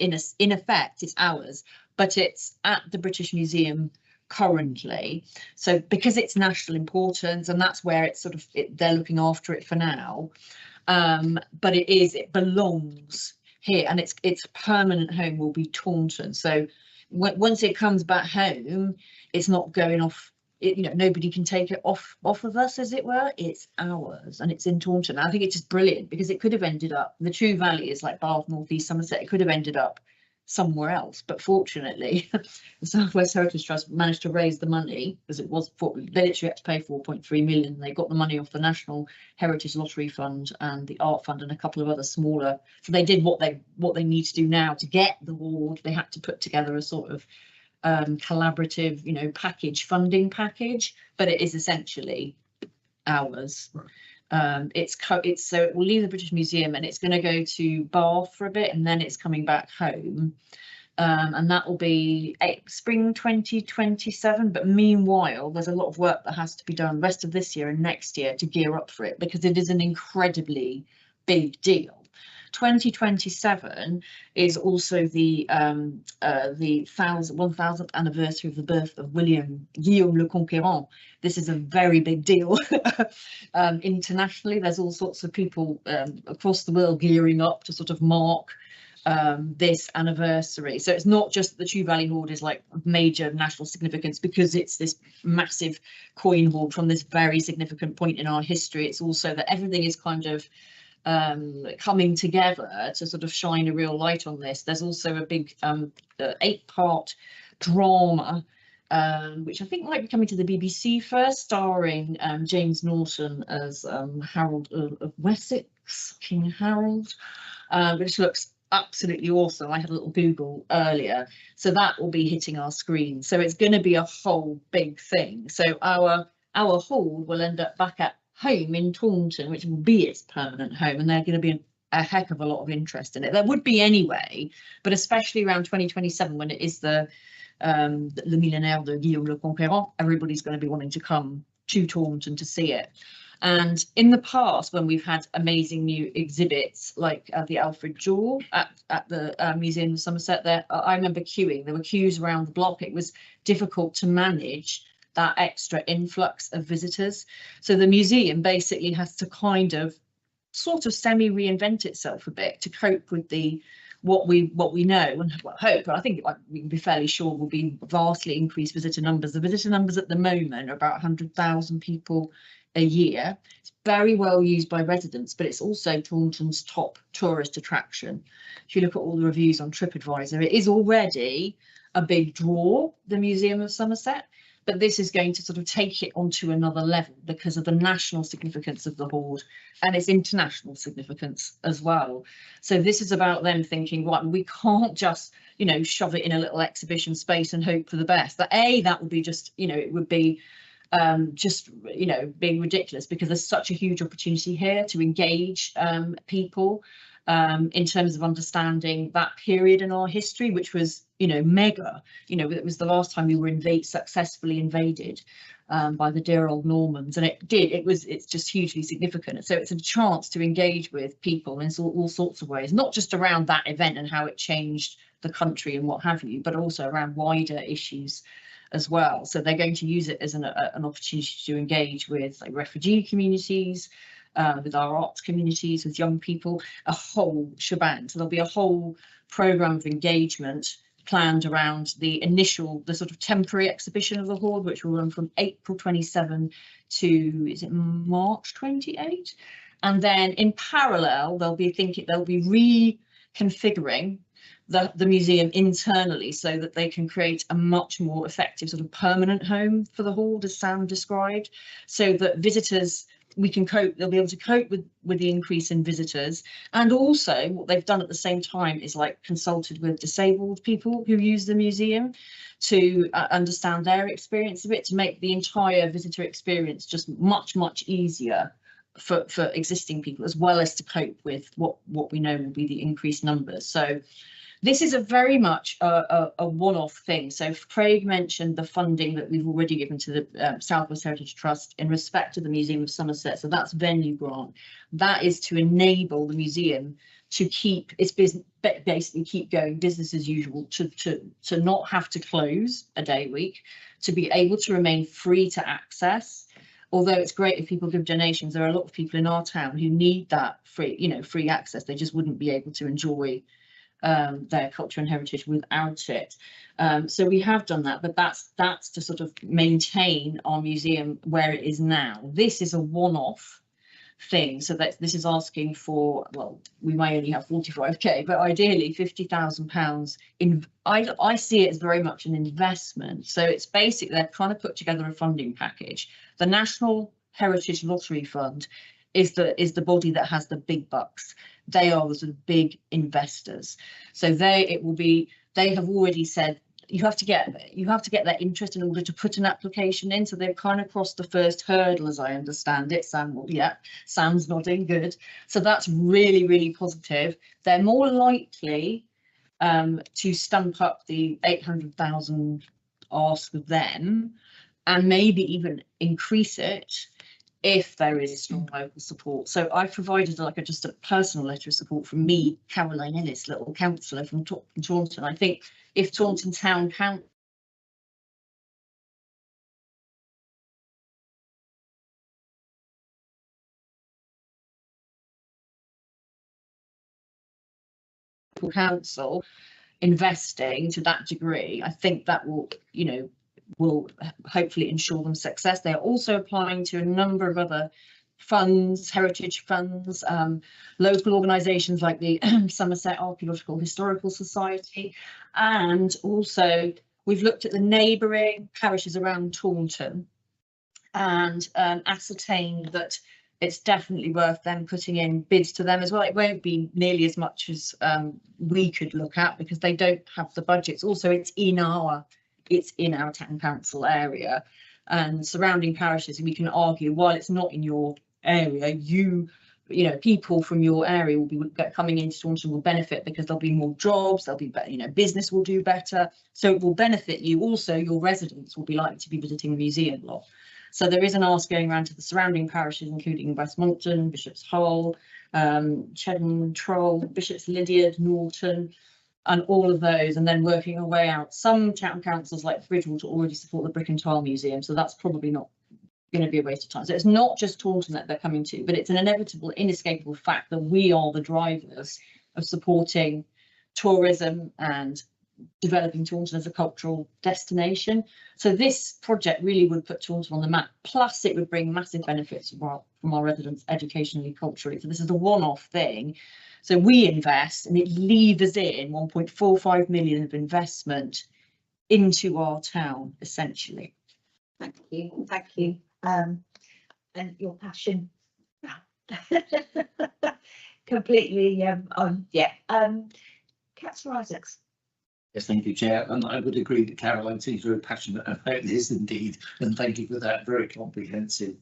effect, it's ours, but it's at the British Museum currently. So because it's national importance, and that's where it's sort of they're looking after it for now. But it belongs here, and its permanent home will be Taunton. So once it comes back home, it's not going off. Nobody can take it off of us, as it were. It's ours, and it's in Taunton. I think it's just brilliant, because it could have ended up, the Chew Valley is like Bath, North East Somerset. It could have ended up somewhere else, but fortunately the Southwest Heritage Trust managed to raise the money, because they literally had to pay 4.3 million. They got the money off the National Heritage Lottery Fund and the Art Fund and a couple of other smaller. So they did what they need to do now to get the award. They had to put together a sort of collaborative, funding package, but it is essentially ours. So it will leave the British Museum, and it's going to go to Bath for a bit, and then it's coming back home, and that will be spring 2027. But meanwhile, there's a lot of work that has to be done the rest of this year and next year to gear up for it, because it is an incredibly big deal. 2027 is also the 1000th anniversary of the birth of Guillaume le Conquérant. This is a very big deal. Internationally, there's all sorts of people across the world gearing up to sort of mark this anniversary. So it's not just that the Chew Valley Hoard is like of major national significance because it's this massive coin hoard from this very significant point in our history. It's also that everything is kind of coming together to sort of shine a real light on this. There's also a big 8-part drama, which I think might be coming to the BBC first, starring James Norton as Harold of Wessex, King Harold, which looks absolutely awesome. I had a little Google earlier, so that will be hitting our screen. So it's going to be a whole big thing. So our hall will end up back at home in Taunton, which will be its permanent home, and there's going to be a heck of a lot of interest in it. There would be anyway, but especially around 2027, when it is the Le Millénaire de Guillaume le Conquérant, everybody's going to be wanting to come to Taunton to see it. And in the past, when we've had amazing new exhibits like the Alfred Jaw at the Museum of Somerset, there I remember queuing. There were queues around the block. It was difficult to manage that extra influx of visitors. So the museum basically has to kind of sort of semi-reinvent itself a bit to cope with what we know and hope. But I think we can be fairly sure will be vastly increased visitor numbers. The visitor numbers at the moment are about 100,000 people a year. It's very well used by residents, but it's also Taunton's top tourist attraction. If you look at all the reviews on TripAdvisor, it is already a big draw, the Museum of Somerset. But this is going to sort of take it onto another level because of the national significance of the hoard and its international significance as well. So this is about them thinking, right, we can't just, shove it in a little exhibition space and hope for the best. That would be just, it would be just, you know, being ridiculous, because there's such a huge opportunity here to engage people in terms of understanding that period in our history, which was, you know, mega. You know, it was the last time we were successfully invaded by the dear old Normans, and it's just hugely significant. So it's a chance to engage with people in all sorts of ways, not just around that event and how it changed the country and what have you, but also around wider issues as well. So they're going to use it as an opportunity to engage with like refugee communities, with our arts communities, with young people, a whole shebang. So there'll be a whole programme of engagement planned around the sort of temporary exhibition of the Hoard, which will run from April 27 to, is it March 28? And then in parallel, they'll be reconfiguring the museum internally so that they can create a much more effective sort of permanent home for the Hoard, as Sam described, so that visitors, they'll be able to cope with the increase in visitors. And also what they've done at the same time is like consulted with disabled people who use the museum to understand their experience of it, to make the entire visitor experience just much easier for existing people, as well as to cope with what we know will be the increased numbers. So this is a very much a one-off thing. So Craig mentioned the funding that we've already given to the South West Heritage Trust in respect to the Museum of Somerset. So that's venue grant. That is to enable the museum to keep its business, basically keep going business as usual, to not have to close a day a week, to be able to remain free to access. Although it's great if people give donations, there are a lot of people in our town who need that free access. They just wouldn't be able to enjoy their culture and heritage without it. So we have done that, but that's to sort of maintain our museum where it is now. This is a one-off thing, so that this is asking for, well, we may only have 45k, but ideally £50,000 in. I see it as very much an investment. So it's basically they're trying to put together a funding package. The National Heritage Lottery Fund is the body that has the big bucks. They are the sort of big investors. So they have already said you have to get their interest in order to put an application in. So they've kind of crossed the first hurdle, as I understand it. Sam's nodding, good. So that's really positive. They're more likely to stump up the 800,000 ask of them, and maybe even increase it if there is strong local support. So I've provided just a personal letter of support from me, Caroline Ellis, little councillor from Taunton. I think if Taunton Town Council investing to that degree, I think that will hopefully ensure them success. They're also applying to a number of other funds, heritage funds, local organisations like the Somerset Archaeological Historical Society, and also we've looked at the neighbouring parishes around Taunton and ascertained that it's definitely worth them putting in bids to them as well. It won't be nearly as much as we could look at because they don't have the budgets. Also, it's in our town council area and surrounding parishes. We can argue, while it's not in your area, people from your area will be coming into Taunton, will benefit because there'll be more jobs, there'll be business will do better, so it will benefit you. Also, your residents will be likely to be visiting the museum a lot. So there is an ask going around to the surrounding parishes, including Westmonton, Bishop's Hull, Cheddar Troll, Bishop's Lydiard, Norton, and all of those, and then working our way out. Some town councils like Bridgewater already support the Brick and Tile Museum, so that's probably not going to be a waste of time. So it's not just Taunton that they're coming to, but it's an inevitable, inescapable fact that we are the drivers of supporting tourism and developing Taunton as a cultural destination. So this project really would put Taunton on the map, plus it would bring massive benefits from our residents educationally, culturally. So this is a one-off thing. So we invest and it levers in 1.45 million of investment into our town, essentially.
Thank you. And your passion. Completely Councillor Isaacs.
Yes, thank you, Chair, and I would agree that Caroline seems very passionate about this indeed, and thank you for that very comprehensive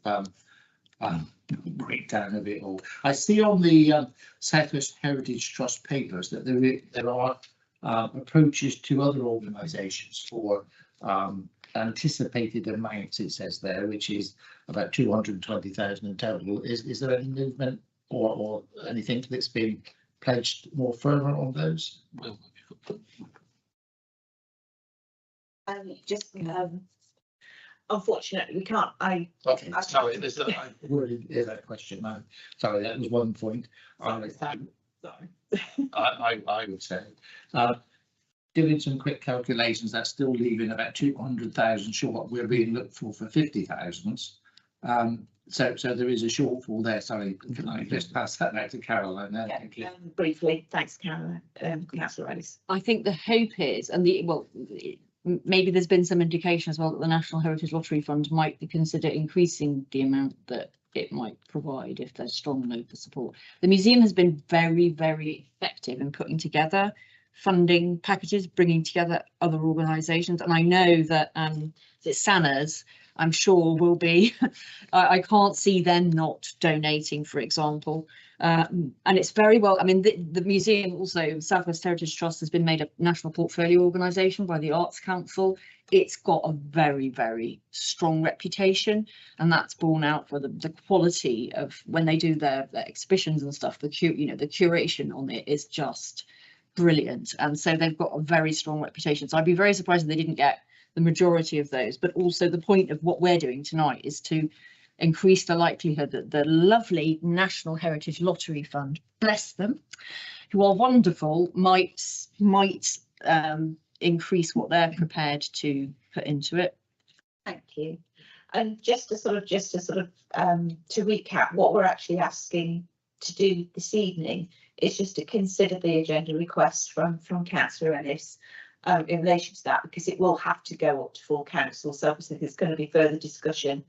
breakdown of it all. I see on the South West Heritage Trust papers that there are approaches to other organisations for anticipated amounts, it says there, which is about 220,000 in total. Is there any movement or anything that's been pledged more further on those?
Unfortunately, we can't.
Okay, sorry, I worded that question. No, sorry, that was one point. I would say, doing some quick calculations, that's still leaving about 200,000 short. We're being looked for 50,000. So there is a shortfall there. Sorry, can I just pass that back to Caroline? Thank you.
Briefly, thanks, Caroline. Councillor Ellis.
I think the hope is, and maybe there's been some indication as well that the National Heritage Lottery Fund might consider increasing the amount that it might provide if there's strong local support. The museum has been very, very effective in putting together funding packages, bringing together other organisations, and I know that SANAs, I'm sure, will be. I can't see them not donating, for example. And it's very well, I mean, the museum also, South West Heritage Trust, has been made a national portfolio organisation by the Arts Council. It's got a very, very strong reputation, and that's borne out for the quality of when they do their exhibitions and stuff. The curation on it is just brilliant, and so they've got a very strong reputation. So I'd be very surprised if they didn't get the majority of those. But also the point of what we're doing tonight is to increase the likelihood that the lovely National Heritage Lottery Fund, bless them, who are wonderful, might increase what they're prepared to put into it.
Thank you. And just to recap, what we're actually asking to do this evening is just to consider the agenda request from Councillor Ellis in relation to that, because it will have to go up to full council. So obviously there's going to be further discussion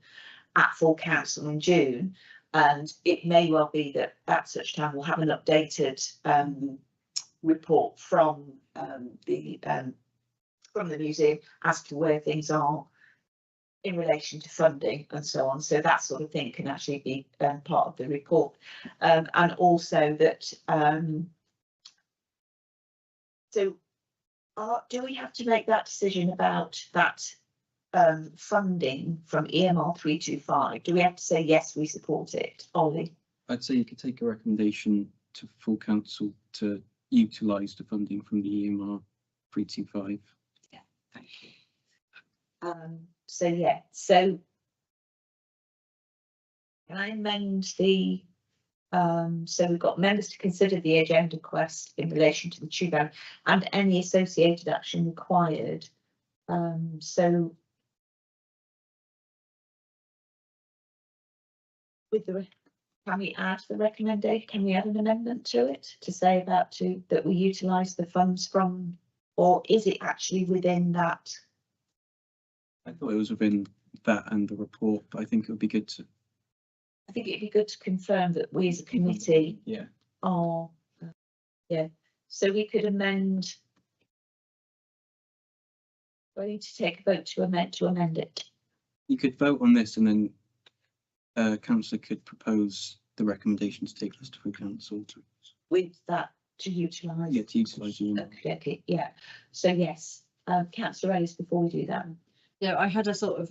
at full council in June, and it may well be that at such time we'll have an updated report from the museum as to where things are in relation to funding and so on. So that sort of thing can actually be part of the report, and also that do we have to make that decision about that funding from EMR 325? Do we have to say yes, we support it, Ollie?
I'd say you could take a recommendation to full council to utilise the funding from the EMR 325.
Yeah, thank you. So yeah, so can I amend the so we've got members to consider the agenda request in relation to the tube and any associated action required. So with the, can we add the recommendation? Can we add an amendment to it to say that we utilise the funds from, or is it actually within that?
I thought it was within that and the report, but I think it would be good to.
I think it'd be good to confirm that we as a committee are, so we could amend. Do I need to take a vote to amend it?
You could vote on this and then councillor could propose the recommendation to take this to full council.
With that to utilise.
Yeah, to utilise.
Okay, yeah. So yes, Councillor Ellis, before we do that.
Yeah, I had a sort of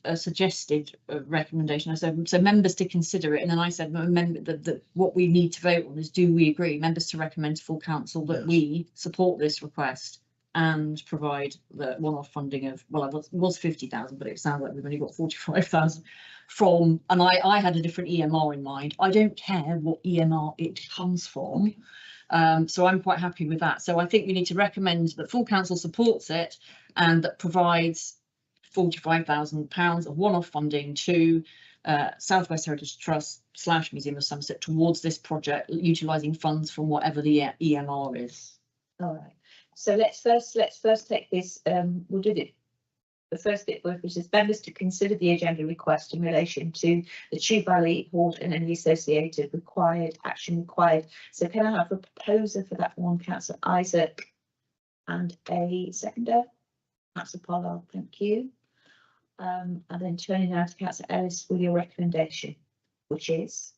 a suggested recommendation. I said so members to consider it, and then I said that what we need to vote on is, do we agree, members to recommend to full council that we support this request and provide the one-off funding of, well, it was 50,000, but it sounds like we've only got 45,000 from, and I had a different EMR in mind. I don't care what EMR it comes from. So I'm quite happy with that. So I think we need to recommend that full council supports it and that provides £45,000 of one-off funding to South West Heritage Trust / Museum of Somerset towards this project, utilising funds from whatever the EMR is.
All right. So let's first take this. We'll do the first bit, which is members to consider the agenda request in relation to the Tube Valley Hall and any associated action required. So can I have a proposer for that one, Councillor Isaac? and a seconder. Councillor Pollard, thank you. And then turning now to Councillor Ellis with your recommendation, which is?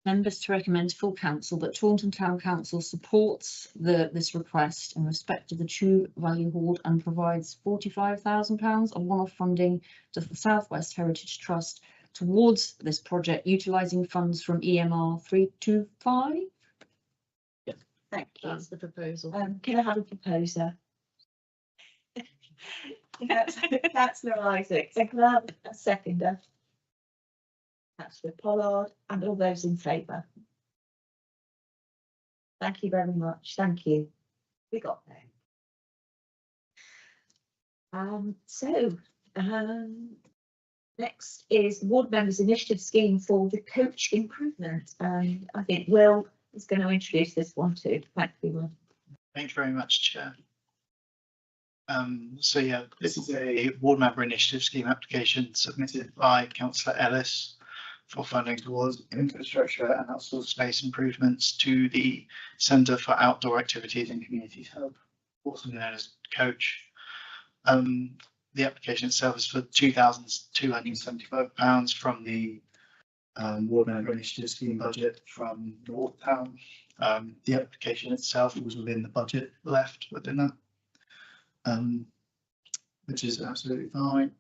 Members to recommend to full council that Taunton Town Council supports this request in respect of the True Value Hoard and provides £45,000 of one-off funding to the South West Heritage Trust towards this project, utilising funds from EMR 325.
Thank you.
That's the proposal.
Can I have a proposer? Councillor Isaac, so can I have a seconder? Councillor Pollard, and all those in favour. Thank you very much. Thank you. We got there. Next is Ward Members Initiative Scheme for the Coach Improvement, and I think Will is going to introduce this one too. Thank you, Will.
Thank you very much, Chair. So yeah, this is a ward member initiative scheme application submitted by Councillor Ellis for funding towards infrastructure and outsourced space improvements to the Centre for Outdoor Activities and Communities Hub, also known as Coach. The application itself is for £2,275 from the ward member initiative scheme budget from North Town. The application itself was within the budget left within that, which is absolutely fine.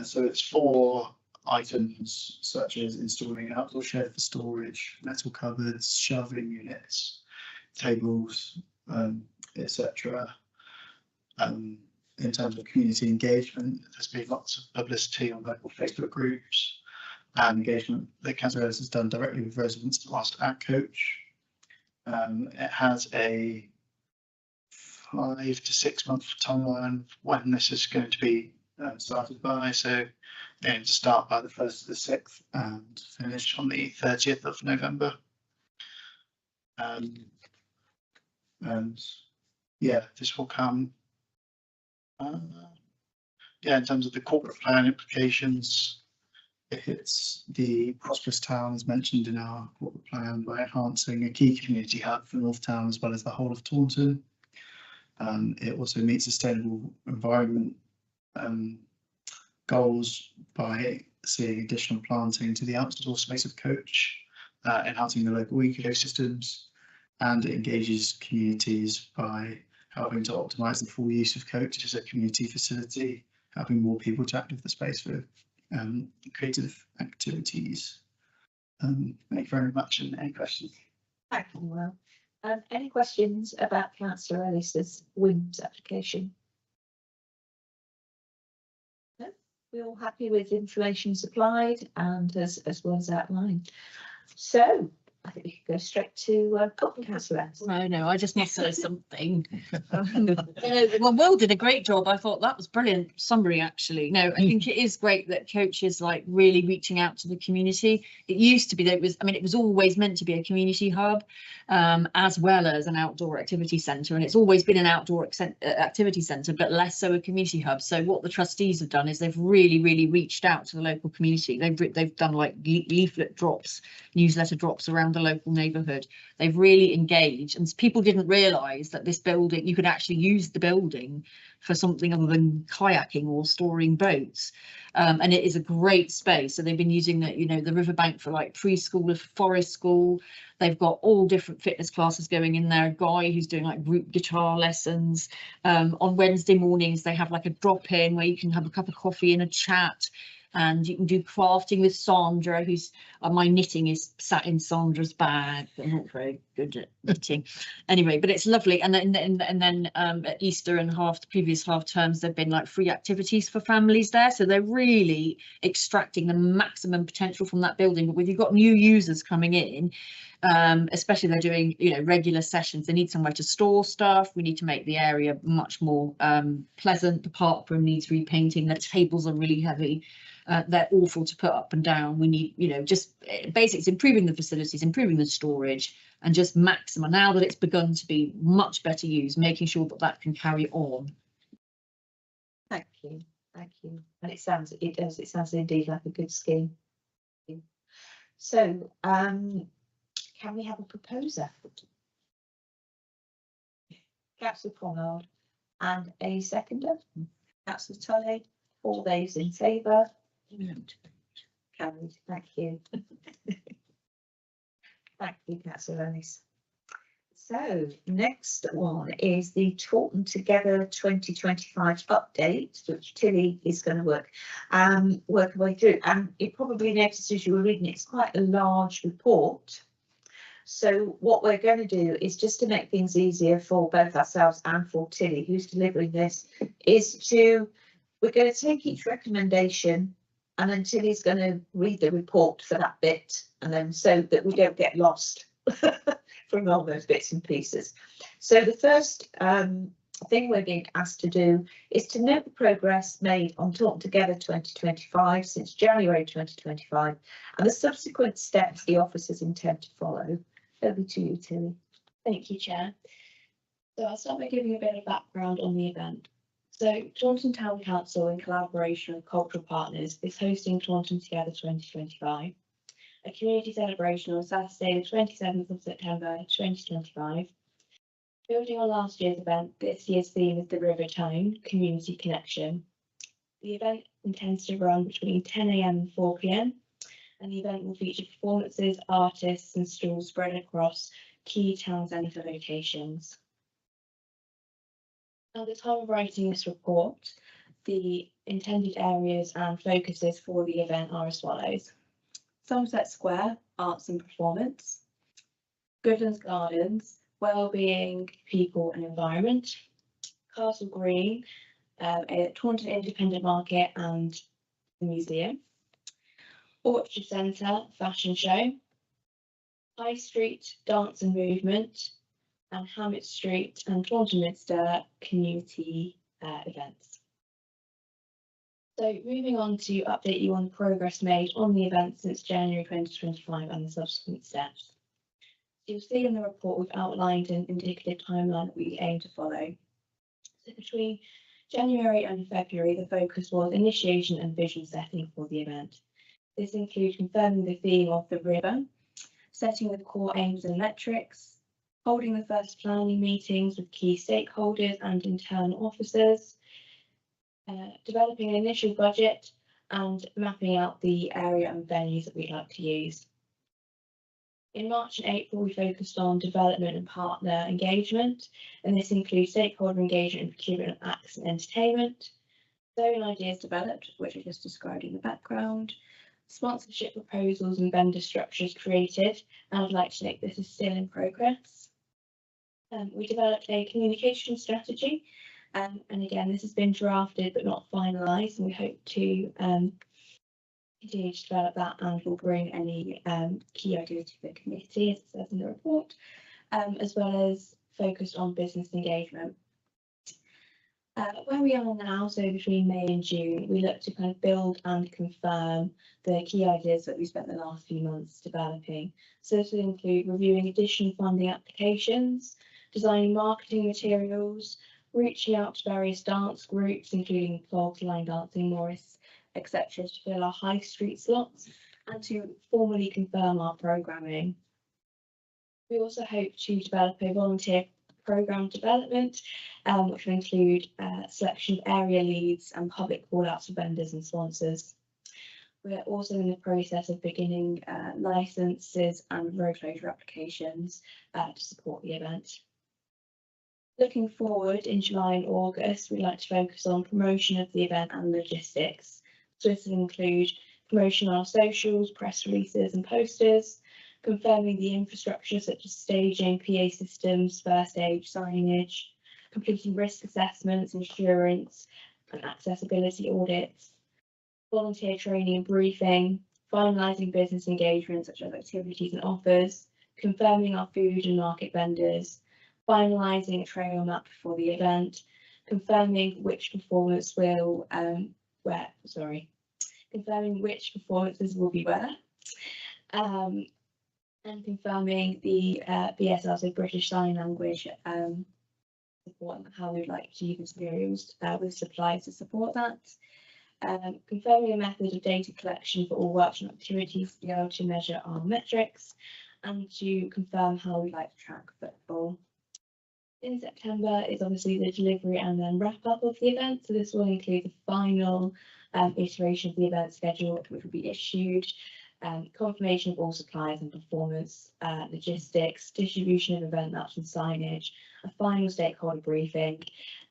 So it's 4 items such as installing an outdoor shed for storage, metal cupboards, shelving units, tables, etc. In terms of community engagement, there's been lots of publicity on local Facebook groups and engagement that Council Ellis has done directly with residents whilst at Coach. It has a 5 to 6 month timeline when this is going to be started by, so going to start by the 1st to the 6th and finish on the 30th of November. And yeah, this will come. Yeah, in terms of the corporate plan implications, it hits the prosperous town as mentioned in our corporate plan by enhancing a key community hub for North Town as well as the whole of Taunton. It also meets sustainable environment goals by seeing additional planting to the outdoor space of Coach, enhancing the local ecosystems, and it engages communities by helping to optimise the full use of Coach as a community facility, helping more people to active the space for creative activities. Thank you very much, and any questions?
Thank you, Will. Any questions about Councillor Ellis's WIMS application? No, we're all happy with information supplied and as well as outlined. So I think we could go straight to Councillor Ellis.
No, I just must say something. Well, Will did a great job. I thought that was brilliant summary, actually. No, I think it is great that Coach is like really reaching out to the community. It used to be that it was, I mean, it was always meant to be a community hub as well as an outdoor activity centre, and it's always been an outdoor activity centre, but less so a community hub. So what the trustees have done is they've really reached out to the local community. They've done like leaflet drops, newsletter drops around the local neighbourhood. They've really engaged, and people didn't realise that this building, you could actually use the building for something other than kayaking or storing boats, and it is a great space. So they've been using the, you know, the riverbank for like preschool, forest school. They've got all different fitness classes going in there. A guy who's doing like group guitar lessons. On Wednesday mornings they have like a drop-in where you can have a cup of coffee and a chat. And you can do crafting with Sandra, who's my knitting is sat in Sandra's bag. I'm not very good at knitting anyway, but it's lovely. And then at Easter and the previous half terms, there've been like free activities for families there. So they're really extracting the maximum potential from that building. But when you've got new users coming in, especially they're doing, you know, regular sessions, they need somewhere to store stuff. We need to make the area much more pleasant. The park room needs repainting. The tables are really heavy. They're awful to put up and down. We need, you know, just basics, improving the facilities, improving the storage, and just maximum, now that it's begun to be much better used, making sure that that can carry on.
Thank you. And it sounds indeed like a good scheme. So can we have a proposer? Councillor Conrad, and a seconder, Councillor Tully. All those in favour? Carried, thank you. Thank you, Councillor Ennis. So next one is the Taunton Together 2025 update, which Tilly is going to work her way through. And you probably noticed as you were reading, it's quite a large report. So what we're going to do is, just to make things easier for both ourselves and for Tilly, who's delivering this, we're going to take each recommendation, and then Tilly's going to read the report for that bit, and then so that we don't get lost from all those bits and pieces. So the first thing we're being asked to do is to note the progress made on Taunton Together 2025 since January 2025, and the subsequent steps the officers intend to follow. Over to you, Tilly.
Thank you, Chair. So I'll start by giving a bit of background on the event. So Taunton Town Council, in collaboration with cultural partners, is hosting Taunton Together 2025, a community celebration on Saturday, the 27th of September 2025. Building on last year's event, this year's theme is the River Tone, Community Connection. The event intends to run between 10 AM and 4 PM, and the event will feature performances, artists and stalls spread across key town centre locations. At the time of writing this report, the intended areas and focuses for the event are as follows: Somerset Square, Arts and Performance; Goodlands Gardens, Wellbeing, People and Environment; Castle Green, a Taunton Independent Market and the Museum; Orchard Centre, Fashion Show; High Street, Dance and Movement; and Hammett Street and Taunton Minster community events. So moving on to update you on the progress made on the event since January 2025 and the subsequent steps. You'll see in the report we've outlined an indicative timeline that we aim to follow. So between January and February, the focus was initiation and vision setting for the event. This includes confirming the theme of the river, setting the core aims and metrics, holding the first planning meetings with key stakeholders and internal officers, developing an initial budget, and mapping out the area and venues that we'd like to use. In March and April, we focused on development and partner engagement, and this includes stakeholder engagement and procurement of acts and entertainment, zone ideas developed, which I just described in the background, sponsorship proposals and vendor structures created, and I'd like to note this is still in progress. We developed a communication strategy, and again, this has been drafted but not finalised, and we hope to continue to develop that, and we'll bring any key ideas to the committee, as it says in the report, as well as focused on business engagement. Where we are now, so between May and June, we look to kind of build and confirm the key ideas that we spent the last few months developing. So this will include reviewing additional funding applications, designing marketing materials, reaching out to various dance groups, including clogs, line dancing, Morris, etc., to fill our high street slots and to formally confirm our programming. We also hope to develop a volunteer programme development, which will include selection of area leads and public call-outs for vendors and sponsors. We're also in the process of beginning licences and road closure applications to support the event. Looking forward, in July and August, we'd like to focus on promotion of the event and logistics. So this will include promotion on our socials, press releases and posters, confirming the infrastructure such as staging, PA systems, first aid, signage, completing risk assessments, insurance and accessibility audits, volunteer training and briefing, finalising business engagement such as activities and offers, confirming our food and market vendors, finalising a trail map for the event, confirming which performance will confirming which performances will be where, and confirming the BSR, so British Sign Language support, and how we'd like to use materials with suppliers to support that. Confirming a method of data collection for all workshop activities to be able to measure our metrics, and to confirm how we like to track football. In September is obviously the delivery and then wrap up of the event. So this will include the final iteration of the event schedule, which will be issued, confirmation of all suppliers and performance, logistics, distribution of event maps and signage, a final stakeholder briefing,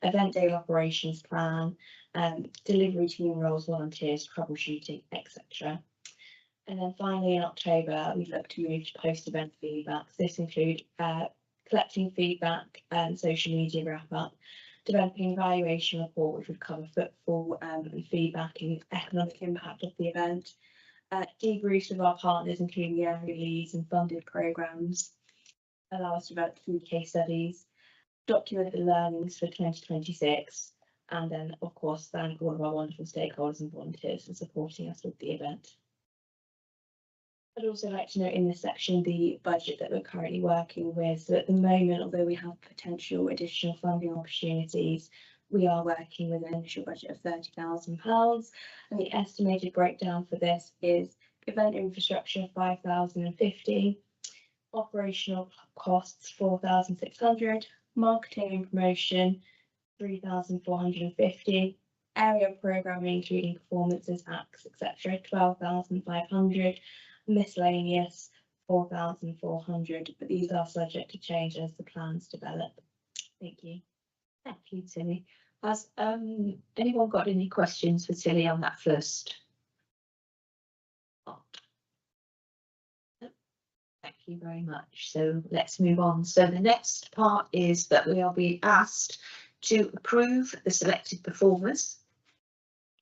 event day operations plan, delivery team roles, volunteers, troubleshooting, etc. And then finally in October, we look to move to post-event feedback. This includes collecting feedback and social media wrap-up, developing an evaluation report which would cover footfall and feedback and economic impact of the event, debriefs with our partners, including the area leads and funded programmes, allow us to develop 3 case studies, document the learnings for 2026, and then, of course, thank all of our wonderful stakeholders and volunteers for supporting us with the event. I'd also like to note in this section the budget that we're currently working with. So at the moment, although we have potential additional funding opportunities, we are working with an initial budget of £30,000, and the estimated breakdown for this is event infrastructure 5,050, operational costs 4,600, marketing and promotion 3,450, area programming including performances, acts, etc. 12,500, miscellaneous 4,400, but these are subject to change as the plans develop. Thank you.
Thank you, Tilly. Has anyone got any questions for Tilly on that first part? No? Thank you very much. So let's move on. So the next part is that we are being asked to approve the selected performers,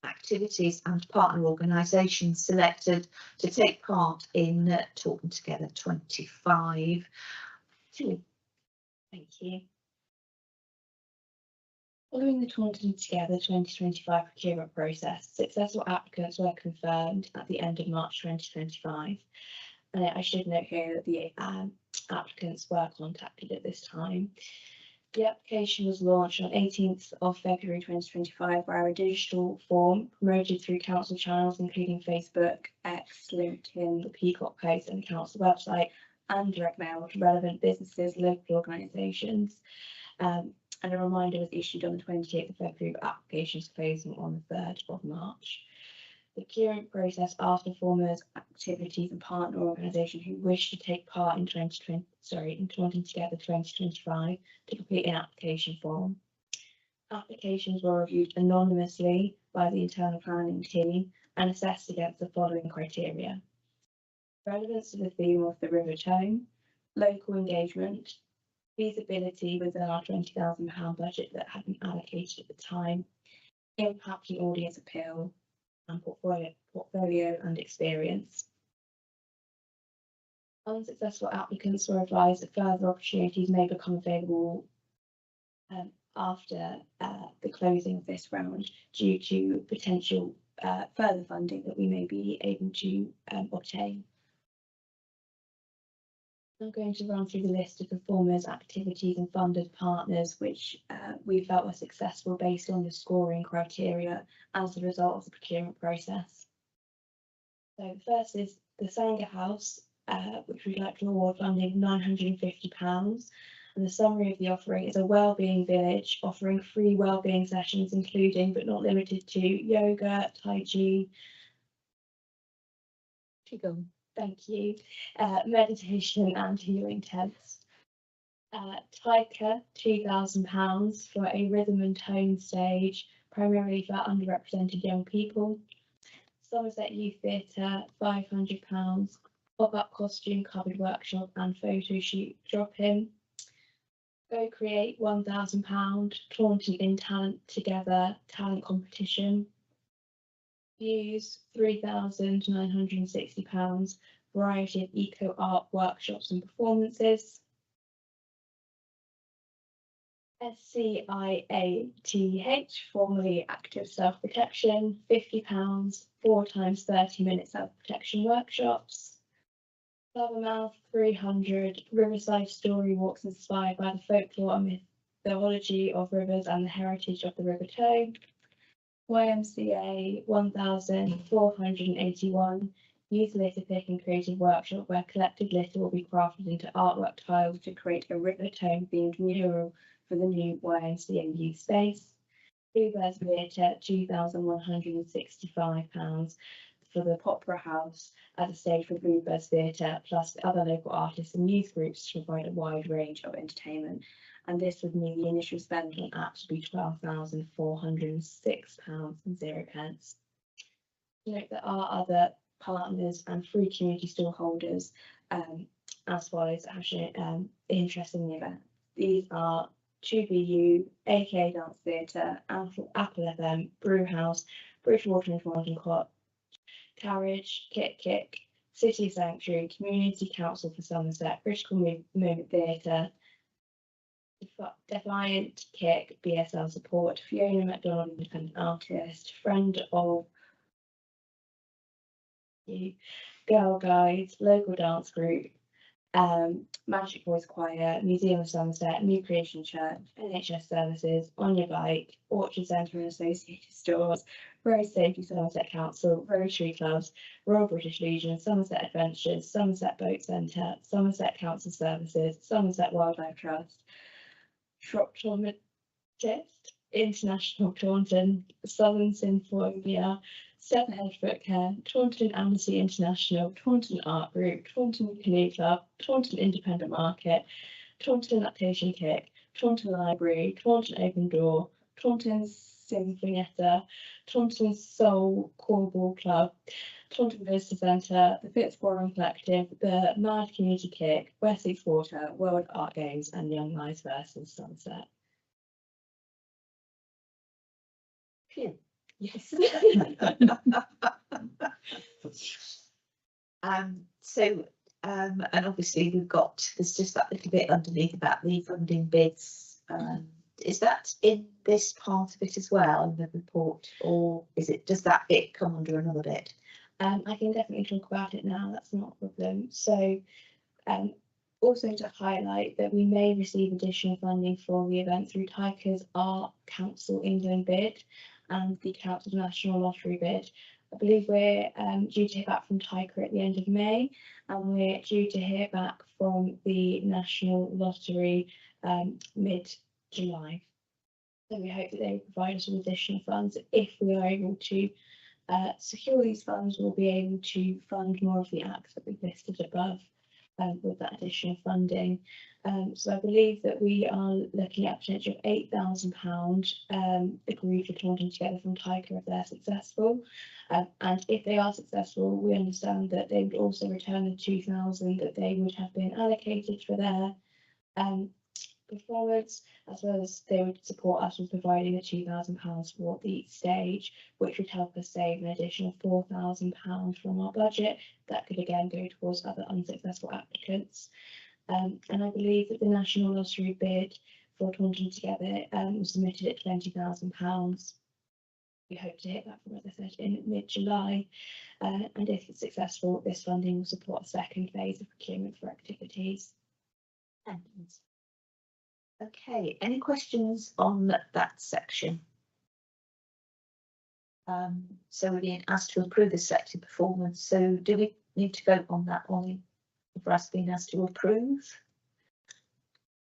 activities and partner organisations selected to take part in Taunton Together 25. Tilly.
Thank you. Following the Taunton Together 2025 procurement process, successful applicants were confirmed at the end of March 2025. And I should note here that the applicants were contacted at this time. The application was launched on 18th of February 2025 via a digital form promoted through council channels including Facebook, X, LinkedIn, the Peacock Post and the council website, and direct mail to relevant businesses, local organisations. And a reminder was issued on the 28th of February, but applications closing on the 3rd of March. The procurement process asked performers, activities and partner organisations who wish to take part in Taunton Together 2025 to complete an application form. Applications were reviewed anonymously by the internal planning team and assessed against the following criteria: relevance to the theme of the River Tone, local engagement, feasibility within our £20,000 budget that had been allocated at the time, impact and audience appeal, and portfolio and experience. Unsuccessful applicants were advised that further opportunities may become available after the closing of this round due to potential further funding that we may be able to obtain. I'm going to run through the list of performers, activities and funded partners which we felt were successful based on the scoring criteria as a result of the procurement process. So the first is the Sanger House, which we'd like to award funding of £950. And the summary of the offering is a wellbeing village offering free wellbeing sessions including but not limited to yoga, tai chi, qigong. Thank you. Meditation and healing tents. Taika, £2,000 for a rhythm and tone stage, primarily for underrepresented young people. Somerset Youth Theatre, £500. Pop-up costume covered workshop and photo shoot drop-in. Go Create, £1,000. Taunton in Talent Together talent competition. Views, £3,960, variety of eco art workshops and performances. SCIATH, formerly Active Self Protection, £50, 4 times 30 minute self protection workshops. Lovermouth, 300, Riverside story walks inspired by the folklore and mythology of rivers and the heritage of the River Tone. YMCA 1,481, youth litter pick and creative workshop where collected litter will be crafted into artwork tiles to create a River Tone themed mural for the new YMCA youth space. Bluebirds Theatre, £2,165 for the Opera House as a stage for Bluebirds Theatre, plus the other local artists and youth groups to provide a wide range of entertainment. And this would mean the initial spend on app to be £12,406.0. Note that our other partners and free community stallholders as follows have shown interest in the event. These are 2BU, aka Dance Theatre, Apple FM, Brew House, Bridgewater and Taunton Cot, Carriage, Kick, City Sanctuary, Community Council for Somerset, Critical Movement Theatre, Defiant, Kick, BSL Support, Fiona MacDonald, Independent Artist, Friend of You, Girl Guides, Local Dance Group, Magic Voice Choir, Museum of Somerset, New Creation Church, NHS Services, On Your Bike, Orchard Centre and Associated Stores, Road Safety Somerset Council, Rotary Clubs, Royal British Legion, Somerset Adventures, Somerset Boat Centre, Somerset Council Services, Somerset Wildlife Trust, Shroptometist, International Taunton, Southern Symphonia, Step Ahead Foot Care, Taunton Amnesty International, Taunton Art Group, Taunton Canoe Club, Taunton Independent Market, Taunton Lactation Kick, Taunton Library, Taunton Open Door, Taunton Sinfonietta, Taunton Soul Corball Club, Taunton Visitor Centre, the Fitzwarren Collective, the Mad Community Kick, Wessex Water, World Art Games and Young Lives versus Sunset. Phew. Yes.
And obviously there's just that little bit underneath about the funding bids. Is that in this part of it as well in the report, or does that bit come under another bit?
I can definitely talk about it now, that's not a problem. So also to highlight that we may receive additional funding for the event through Tyker's Art Council England bid and the Council's National Lottery bid. I believe we're due to hear back from Tyker at the end of May, and we're due to hear back from the National Lottery mid-July. So we hope that they will provide us with additional funds. If we are able to secure these funds, we'll be able to fund more of the acts that we've listed above with that additional funding. So I believe that we are looking at a potential of £8,000 agreed for Taunton Together from Tyker if they're successful. And if they are successful, we understand that they would also return the £2,000 that they would have been allocated for their performance, as well as they would support us with providing the £2,000 for the stage, which would help us save an additional £4,000 from our budget. That could again go towards other unsuccessful applicants. And I believe that the National Lottery bid for Taunton Together was submitted at £20,000. We hope to hit that from, as I said, in mid-July. And if it's successful, this funding will support a second phase of procurement for activities.
Okay, any questions on that section? So we're being asked to approve the selected performance. So do we need to vote on that one? For us being asked to approve?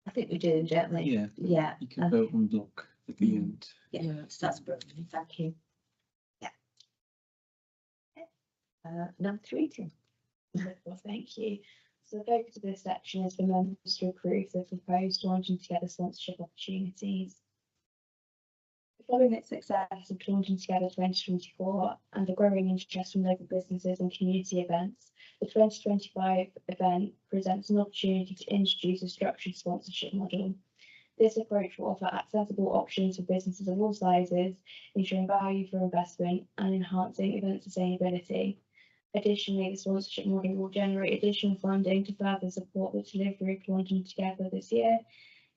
I think we do, don't we?
Yeah.
Yeah.
You can vote on block at the end.
Yeah, that's brilliant. Thank you. Yeah. Number 3, Tim.
Well, thank you. So the focus of this section is for members to approve the proposed Taunton Together sponsorship opportunities. Following its success of Taunton Together 2024 and the growing interest from local businesses and community events, the 2025 event presents an opportunity to introduce a structured sponsorship model. This approach will offer accessible options for businesses of all sizes, ensuring value for investment and enhancing event sustainability. Additionally, the sponsorship model will generate additional funding to further support the delivery of Taunton Together this year.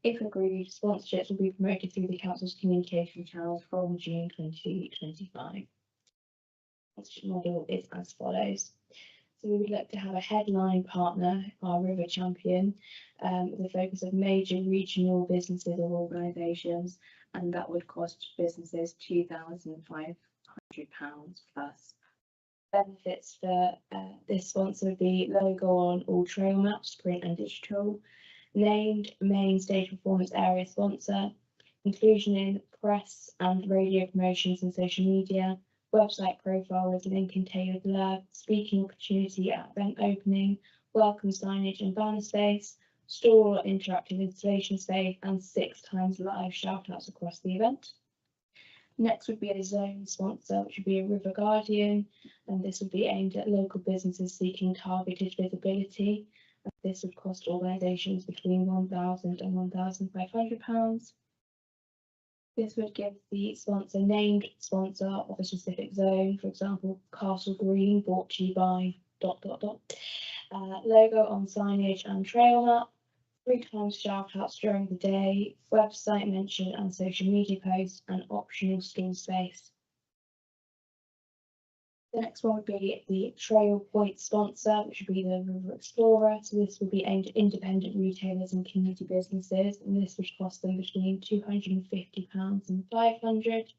If agreed, sponsorships will be promoted through the Council's communication channels from June 2025. The sponsorship model is as follows. So we would look to have a headline partner, our River Champion, with a focus of major regional businesses or organisations, and that would cost businesses £2,500 plus. Benefits for this sponsor would be logo on all trail maps, print and digital, named main stage performance area sponsor, inclusion in press and radio promotions and social media, website profile with link and tailored blurb, speaking opportunity at event opening, welcome signage and banner space, stall or interactive installation space, and 6 times live shout outs across the event. Next would be a zone sponsor, which would be a River Guardian, and this would be aimed at local businesses seeking targeted visibility. This would cost organisations between £1,000 and £1,500. This would give the sponsor named sponsor of a specific zone, for example, Castle Green, brought to you by ... Logo on signage and trail map, 3 times shout outs during the day, website mention and social media posts, and optional stall space. The next one would be the Trail Point sponsor, which would be the River Explorer. So this would be aimed at independent retailers and community businesses, and this would cost them between £250 and £500.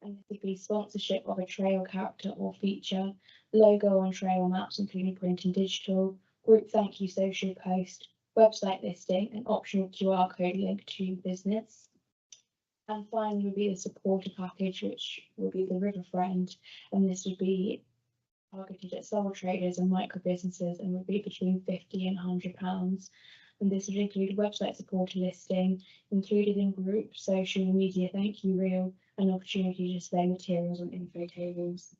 And this would be sponsorship of a trail character or feature, logo on trail maps, including print and digital, group thank you social post, website listing, and optional QR code link to business. And finally would be the supporter package, which will be the River Friend, and this would be targeted at sole traders and micro businesses and would be between £50 and £100. And this would include website supporter listing, included in group social media thank you reel, and opportunity to display materials on info tables.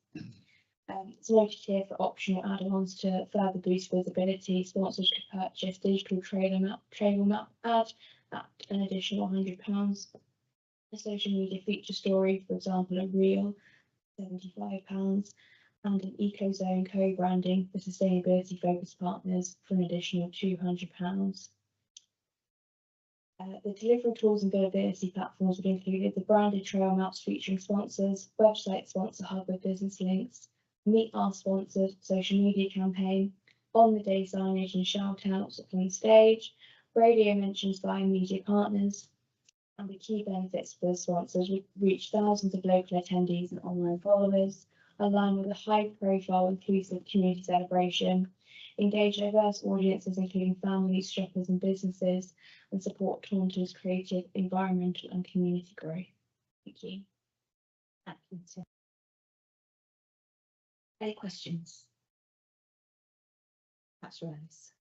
It's noted here for optional add-ons to further boost visibility. Sponsors could purchase digital trail map ad at an additional £100. A social media feature story, for example, a reel, £75, and an eco-zone co-branding for sustainability focused partners for an additional £200. The delivery tools and buildability platforms would include the branded trail maps featuring sponsors, website sponsor hub with business links, meet our sponsors social media campaign, on the day signage and shout outs on stage, radio mentions by media partners, and the key benefits for the sponsors would reach thousands of local attendees and online followers, align with a high profile inclusive community celebration, engage diverse audiences including families, shoppers and businesses, and support Taunton's creative, environmental and community growth. Thank you.
Any questions? That's Rose.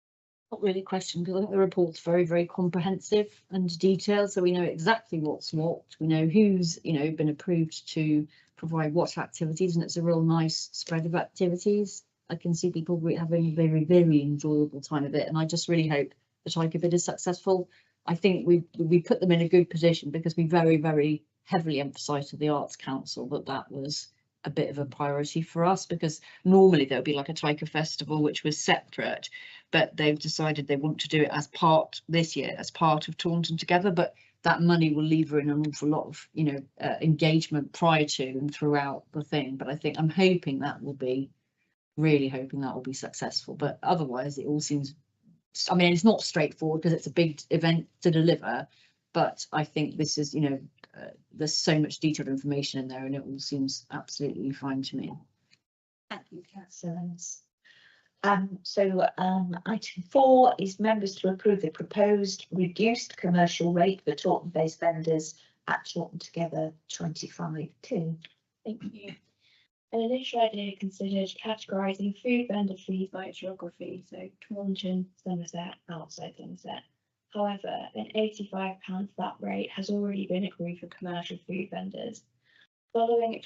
Not really a question, because I think the report's very, very comprehensive and detailed, so we know exactly what's what. We know who's, been approved to provide what activities, and it's a real nice spread of activities. I can see people having a very, very enjoyable time of it, and I just really hope the Tiger bid is successful. I think we put them in a good position because we very, very heavily emphasised to the Arts Council that was a bit of a priority for us, because normally there would be like a Tiger Festival which was separate, but they've decided they want to do it as part this year as part of Taunton Together, but that money will leave her in an awful lot of engagement prior to and throughout the thing. But I think I'm hoping that will be successful, but otherwise it all seems, I mean, it's not straightforward because it's a big event to deliver, but I think this is, there's so much detailed information in there and it all seems absolutely fine to me.
Thank you, Councillor. Item 4 is members to approve the proposed reduced commercial rate for Taunton-based vendors at Taunton Together 25-2.
Thank you. An initial idea considered categorising food vendor fees by geography, so Taunton, Somerset, outside Somerset. However, an £85 flat rate has already been agreed for commercial food vendors. Following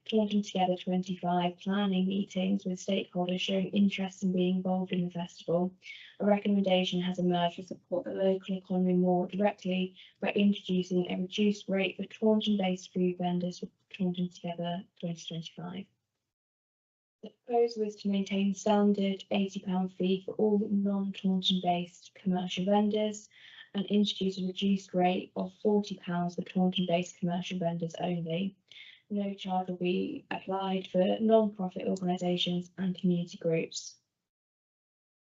Taunton Together 25 planning meetings with stakeholders showing interest in being involved in the festival, a recommendation has emerged to support the local economy more directly by introducing a reduced rate for Taunton-based food vendors for Taunton Together 2025. The proposal is to maintain the standard £80 fee for all non-Taunton-based commercial vendors and introduce a reduced rate of £40 for Taunton-based commercial vendors only. No charge will be applied for non-profit organisations and community groups.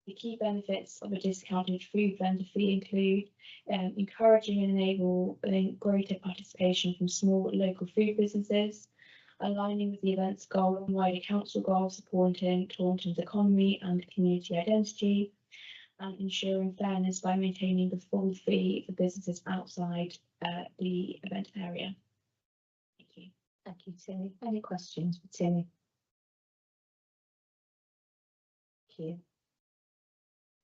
The key benefits of a discounted food vendor fee include encouraging and enabling greater participation from small local food businesses, aligning with the event's goal and wider council goals supporting Taunton's economy and community identity, and ensuring fairness by maintaining the full fee for businesses outside the event area. Thank you.
Thank you, Tilly. Any questions for Tilly? Thank you.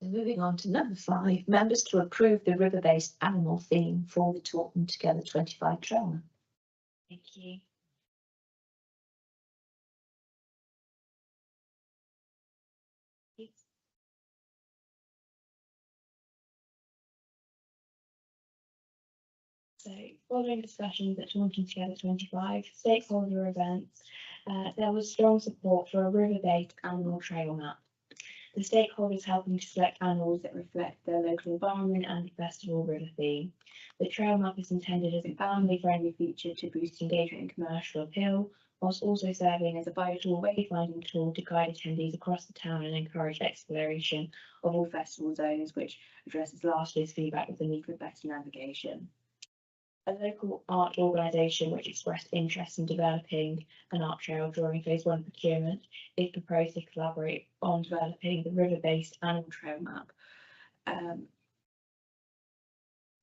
So moving on to number 5, members to approve the river-based animal theme for the Taunton Together 25 trail map.
Thank you. So following discussions at Taunton Together 25 stakeholder events, there was strong support for a river-based animal trail map. The stakeholders helping to select animals that reflect their local environment and festival river theme. The trail map is intended as a family-friendly feature to boost engagement and commercial appeal, whilst also serving as a vital wayfinding tool to guide attendees across the town and encourage exploration of all festival zones, which addresses last year's feedback with the need for better navigation. A local art organisation which expressed interest in developing an art trail during phase 1 procurement is proposed to collaborate on developing the river-based animal trail map.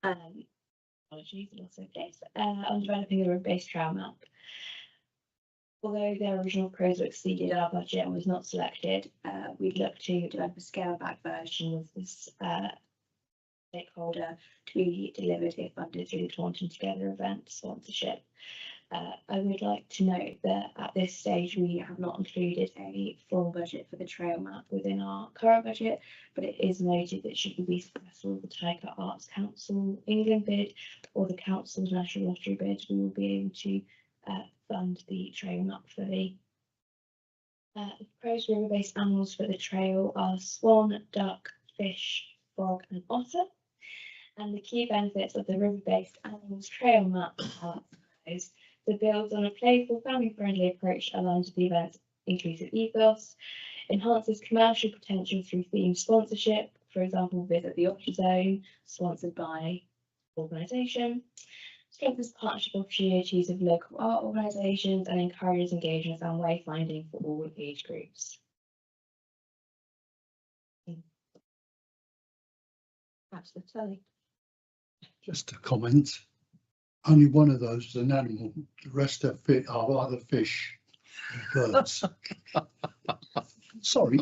Apologies, I lost it. On developing the river-based trail map. Although their original proposal exceeded our budget and was not selected, we'd look to develop a scaled-back version of this stakeholder to be delivered if funded through the Taunton Together event sponsorship. I would like to note that at this stage we have not included a full budget for the trail map within our current budget, but it is noted that should we be successful with the Tiger Arts Council England bid or the Council's National Lottery bid, we will be able to fund the trail map fully. The proposed river-based animals for the trail are swan, duck, fish, frog and otter. And the key benefits of the river-based animals trail map are those. The builds on a playful, family-friendly approach aligns with the event's inclusive ethos, enhances commercial potential through theme sponsorship, for example, Visit the Otter Zone, sponsored by organisation, strengthens partnership opportunities with local art organisations and encourages engagement and wayfinding for all age groups.
Councillor Tully.
Just a comment. Only one of those is an animal. The rest are either fish or birds. Sorry.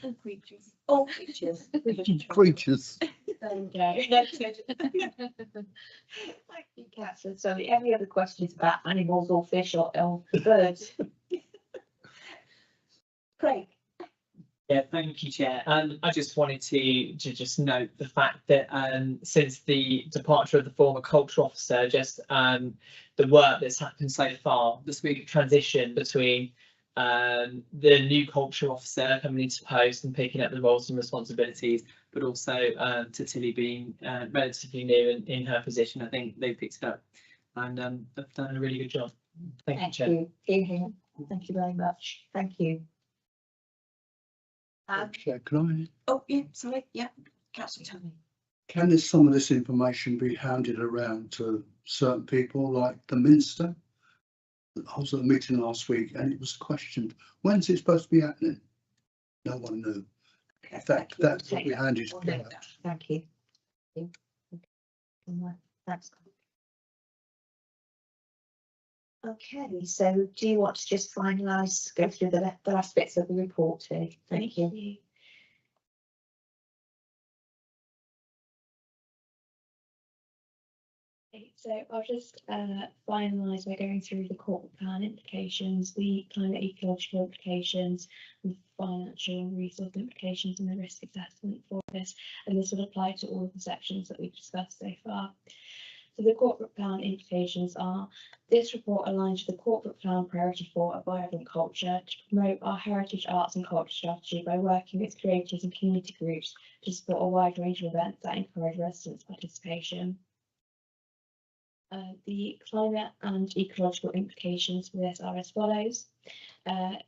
All creatures. All creatures.
Creatures.
There we go. Noted. Thank you, Councillor. So any other questions about animals or fish or birds? Craig.
Yeah, thank you, Chair. I just wanted to just note the fact that since the departure of the former culture officer, just the work that's happened so far, the smooth transition between the new culture officer coming into post and picking up the roles and responsibilities, but also to Tilly being relatively new in her position. I think they've picked it up and have done a really good job. Thank you, Chair.
You. Thank you very much. Thank you.
Chair, can
Oh, yeah, sorry, yeah, Councillor Tully.
can some of this information be handed around to certain people, like the Minster? I was at a meeting last week and it was questioned, when's it supposed to be happening? No one knew.
Okay,
That's what we handed.
Thank you. Thanks. Okay, so do you want to just finalise, go through the last bits of the report too? Thank you.
Okay, so I'll just finalise by going through the corporate plan implications, the climate ecological implications, the financial and resource implications and the risk assessment for this, and this will apply to all of the sections that we've discussed so far. So the corporate plan implications are, this report aligns with the corporate plan priority for a vibrant culture to promote our heritage arts and culture strategy by working with creators and community groups to support a wide range of events that encourage residents' participation. The climate and ecological implications for this are as follows.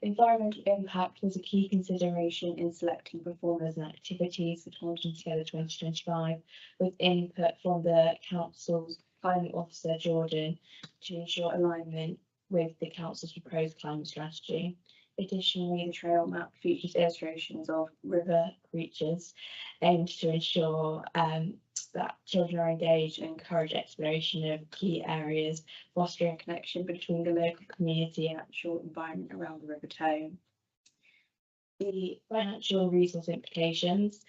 Environmental impact was a key consideration in selecting performers and activities for Taunton Together 2025, with input from the Council's Climate Officer Jordan to ensure alignment with the Council's proposed climate strategy. Additionally, the trail map features illustrations of river creatures aimed to ensure that children are engaged and encourage exploration of key areas, fostering a connection between the local community and actual environment around the River Taunton. The financial resource implications.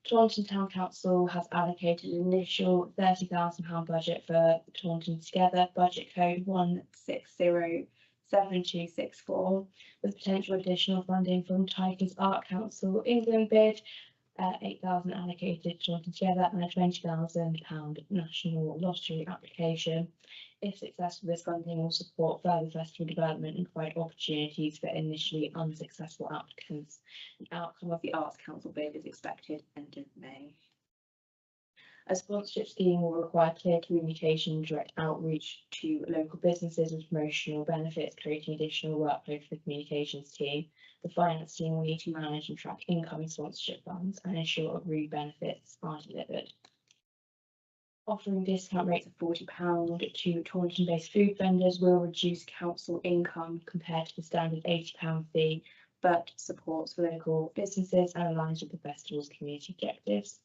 Taunton Town Council has allocated an initial £30,000 budget for Taunton Together budget code 1607264, with potential additional funding from Tigers Art Council England bid, 8,000 allocated to Taunton Together, and a £20,000 national lottery application. If successful, this funding will support further festival development and provide opportunities for initially unsuccessful applicants. The outcome of the Arts Council bid is expected end of May. A sponsorship scheme will require clear communication and direct outreach to local businesses with promotional benefits, creating additional workload for the communications team. The finance team will need to manage and track incoming sponsorship funds and ensure agreed benefits are delivered. Offering discount rates of £40 to Taunton-based food vendors will reduce council income compared to the standard £80 fee, but supports local businesses and aligns with the festival's community objectives.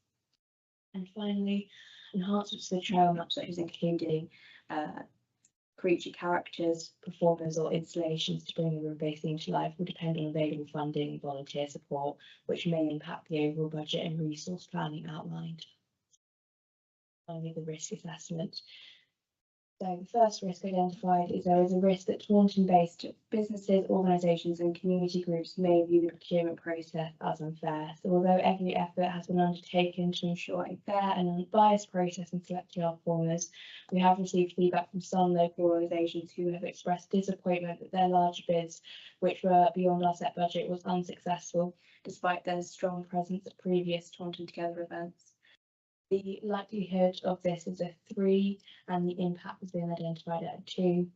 And finally, enhancements to the trail map, such as including creature characters, performers or installations to bring the river theme to life, will depend on available funding and volunteer support, which may impact the overall budget and resource planning outlined. Finally, the risk assessment. So the first risk identified is there is a risk that Taunton-based businesses, organisations and community groups may view the procurement process as unfair. So although every effort has been undertaken to ensure a fair and unbiased process in selecting our performers, we have received feedback from some local organisations who have expressed disappointment that their larger bids, which were beyond our set budget, was unsuccessful, despite their strong presence at previous Taunton Together events. The likelihood of this is a 3 and the impact has been identified at a 2.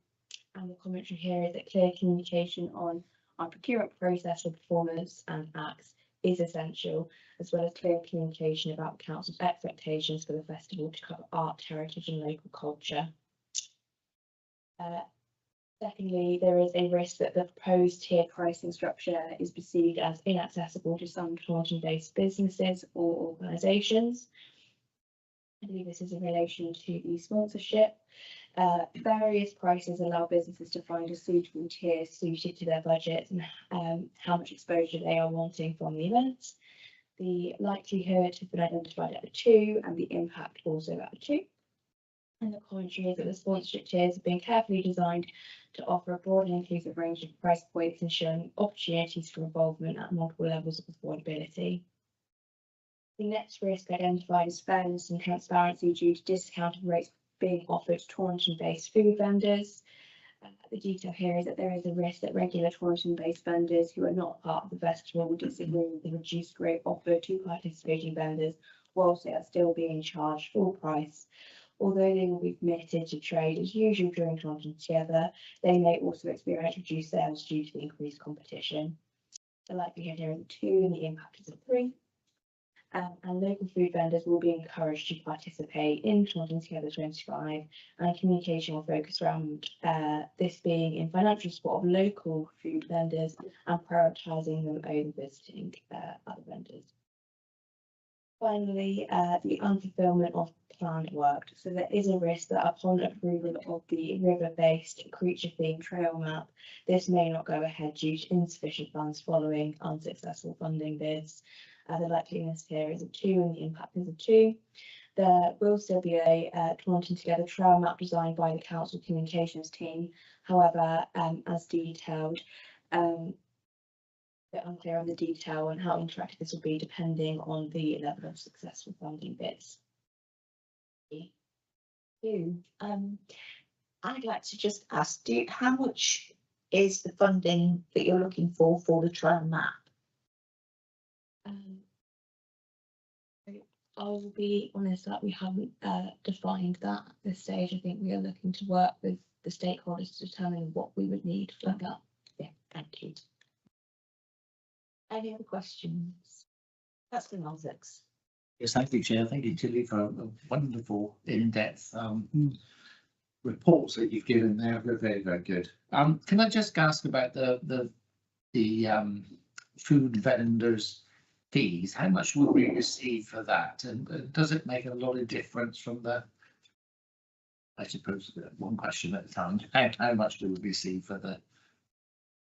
And the commentary here is that clear communication on our procurement process for performers and acts is essential, as well as clear communication about the council's expectations for the festival to cover art, heritage and local culture. Secondly, there is a risk that the proposed tier pricing structure is perceived as inaccessible to some Taunton-based businesses or organisations. I believe this is in relation to the sponsorship. Various prices allow businesses to find a suitable tier suited to their budgets and how much exposure they are wanting from the events. The likelihood has been identified at a 2 and the impact also at a 2. And the commentary is that the sponsorship tiers have been carefully designed to offer a broad and inclusive range of price points, ensuring opportunities for involvement at multiple levels of affordability. The next risk identified is fairness and transparency due to discounted rates being offered to Taunton-based food vendors. The detail here is that there is a risk that regular Taunton-based vendors who are not part of the festival will disagree with the reduced rate offered to participating vendors, whilst they are still being charged full price. Although they will be permitted to trade as usual during Taunton Together, they may also experience reduced sales due to the increased competition. The likelihood here is a 2 and the impact is a 3. And local food vendors will be encouraged to participate in Taunton Together 25, and communication will focus around this being in financial support of local food vendors and prioritising them over visiting other vendors. Finally, the unfulfilment of planned work. So there is a risk that upon approval of the river-based creature-themed trail map, this may not go ahead due to insufficient funds following unsuccessful funding bids. The likeliness here is a 2 and the impact is a 2. There will still be a Taunton Together trail map designed by the council communications team. However, as detailed, a bit unclear on the detail and how interactive this will be depending on the level of successful funding bids.
I'd like to just ask, how much is the funding that you're looking for the trail map?
I'll be honest that we haven't defined that at this stage. I think we are looking to work with the stakeholders to determine what we would need for that.
Yeah, thank you. Any other questions? That's the Isaacs.
Yes, thank you, Chair. Thank you, Tilly, for a wonderful in-depth reports that you've given there. They're very, very good. Can I just ask about the the food vendors fees, how much would we receive for that? And does it make a lot of difference from the, I suppose, one question at a time, how much do we receive for the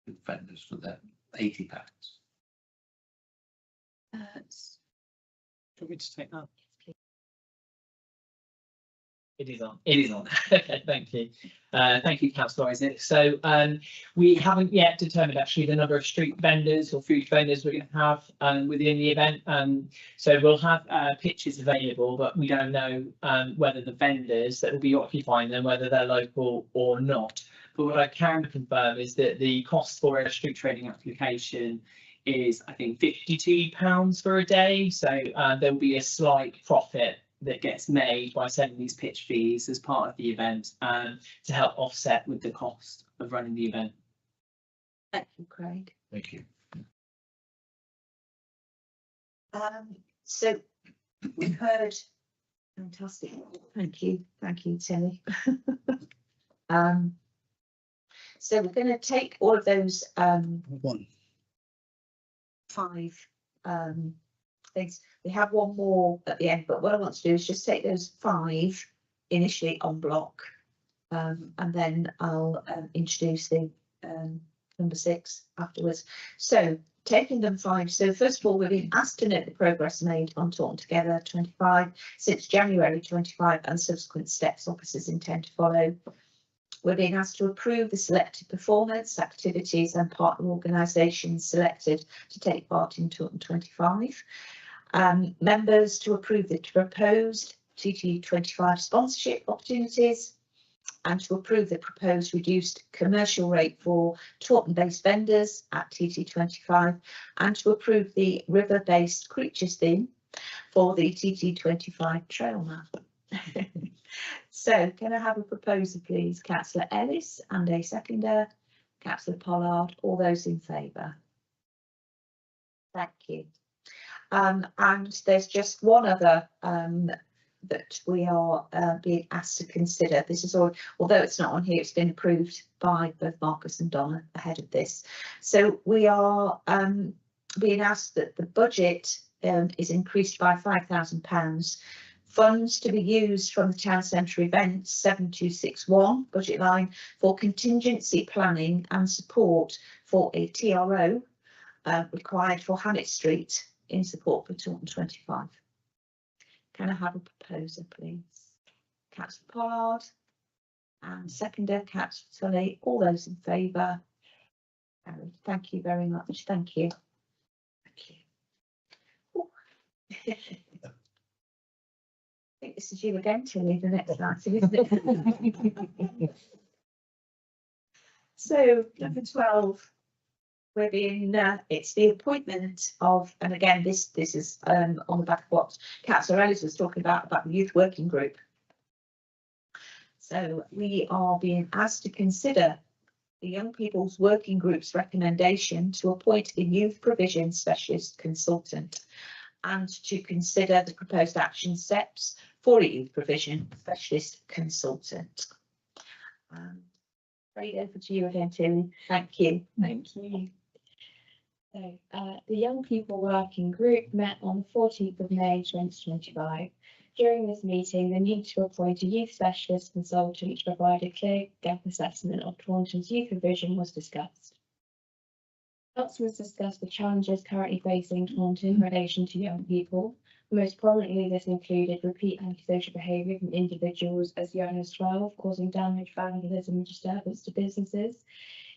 food vendors for the £80?
Do you want me to take that? It is on. It is on. Okay, thank you. Thank you, Councillor Isaac. So we haven't yet determined actually the number of street vendors or food vendors we're going to have within the event. So we'll have pitches available, but we don't know whether the vendors that will be occupying them, whether they're local or not. But what I can confirm is that the cost for a street trading application is, I think, £52 for a day. So there will be a slight profit that gets made by selling these pitch fees as part of the event to help offset with the cost of running the event.
Thank you, Craig.
Thank you.
So we've heard, fantastic, thank you, Tilly. So we're going to take all of those
One.
5 things. We have one more at the end, but what I want to do is just take those 5 initially on block, and then I'll introduce the number 6 afterwards. So taking them 5. So first of all, we've been asked to note the progress made on Taunton Together 25 since January 25 and subsequent steps officers intend to follow. We're being asked to approve the selected performance, activities and partner organisations selected to take part in Taunton 25. Members to approve the proposed TT25 sponsorship opportunities and to approve the proposed reduced commercial rate for Taunton-based vendors at TT25 and to approve the river-based creatures theme for the TT25 trail map. So can I have a proposer, please? Councillor Ellis and a seconder. Councillor Pollard, all those in favour? Thank you. And there's just one other that we are being asked to consider. This is all, although it's not on here, it's been approved by both Marcus and Donna ahead of this. So we are being asked that the budget is increased by £5,000. Funds to be used from the town centre events 7261 budget line for contingency planning and support for a TRO required for Hammett Street in support for Taunton 25. Can I have a proposer, please? Councillor Pollard and seconder, Councillor Tully. All those in favour? Thank you very much. Thank you. Thank you. I think this is you again, Tilly, the next item, isn't it? So number 12, we're being it's the appointment of, and again this is on the back of what Councillor Ellis was talking about the youth working group. So we are being asked to consider the Young People's Working Group's recommendation to appoint a youth provision specialist consultant and to consider the proposed action steps for a youth provision specialist consultant. Right over to you again, Tilly. Thank you.
Thank you. So the Young People Working Group met on the 14th of May 2025. During this meeting, the need to appoint a youth specialist consultant to provide a clear gap assessment of Taunton's youth provision was discussed. Councillors discussed the challenges currently facing Taunton in relation to young people. Most prominently, this included repeat antisocial behaviour from individuals as young as 12, causing damage, vandalism and disturbance to businesses.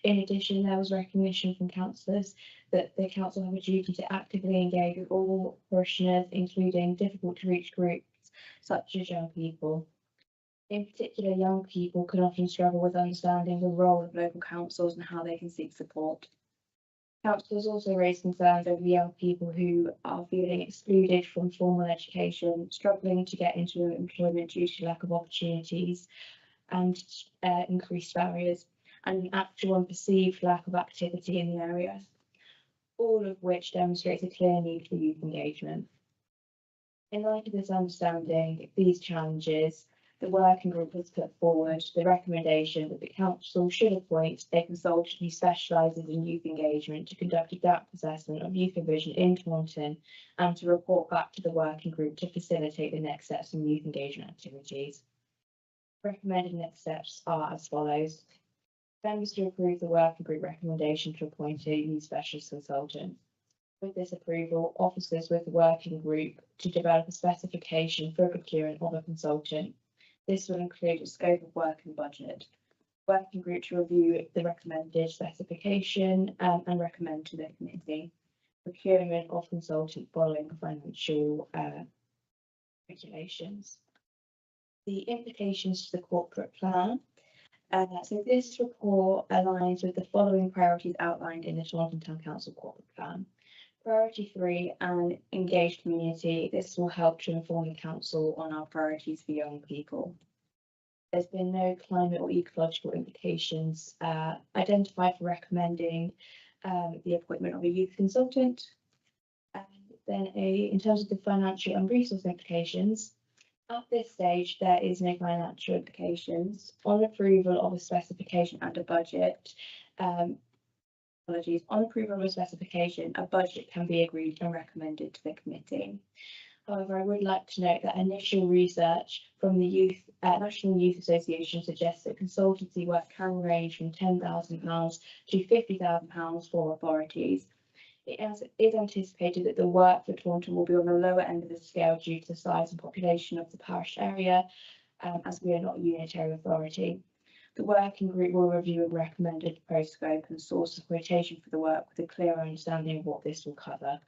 In addition, there was recognition from councillors that the council have a duty to actively engage with all parishioners, including difficult to reach groups such as young people. In particular, young people can often struggle with understanding the role of local councils and how they can seek support. Councillors also raised concerns over young people who are feeling excluded from formal education, struggling to get into employment due to lack of opportunities and increased barriers, and an actual and perceived lack of activity in the area, all of which demonstrates a clear need for youth engagement. In light of this understanding, these challenges, the working group has put forward the recommendation that the council should appoint a consultant who specialises in youth engagement to conduct a gap assessment of youth provision in Taunton and to report back to the working group to facilitate the next steps in youth engagement activities. Recommended next steps are as follows. Members to approve the working group recommendation to appoint a youth specialist consultant. With this approval, officers with the working group to develop a specification for procurement of a consultant. This will include a scope of work and budget. Working group to review the recommended specification and recommend to the committee procurement of consultant following financial regulations. The implications to the corporate plan. So this report aligns with the following priorities outlined in the Taunton Town Council corporate plan. Priority 3, an engaged community. This will help to inform the council on our priorities for young people. There's been no climate or ecological implications identified for recommending the appointment of a youth consultant. And then in terms of the financial and resource implications, at this stage, there is no financial implications. On approval of a specification and a budget, on approval of a specification, a budget can be agreed and recommended to the committee. However, I would like to note that initial research from the National Youth Association suggests that consultancy work can range from £10,000 to £50,000 for authorities. It is anticipated that the work for Taunton will be on the lower end of the scale due to the size and population of the parish area, as we are not a unitary authority. The working group will review and recommend a proposed scope and source of quotation for the work with a clear understanding of what this will cover.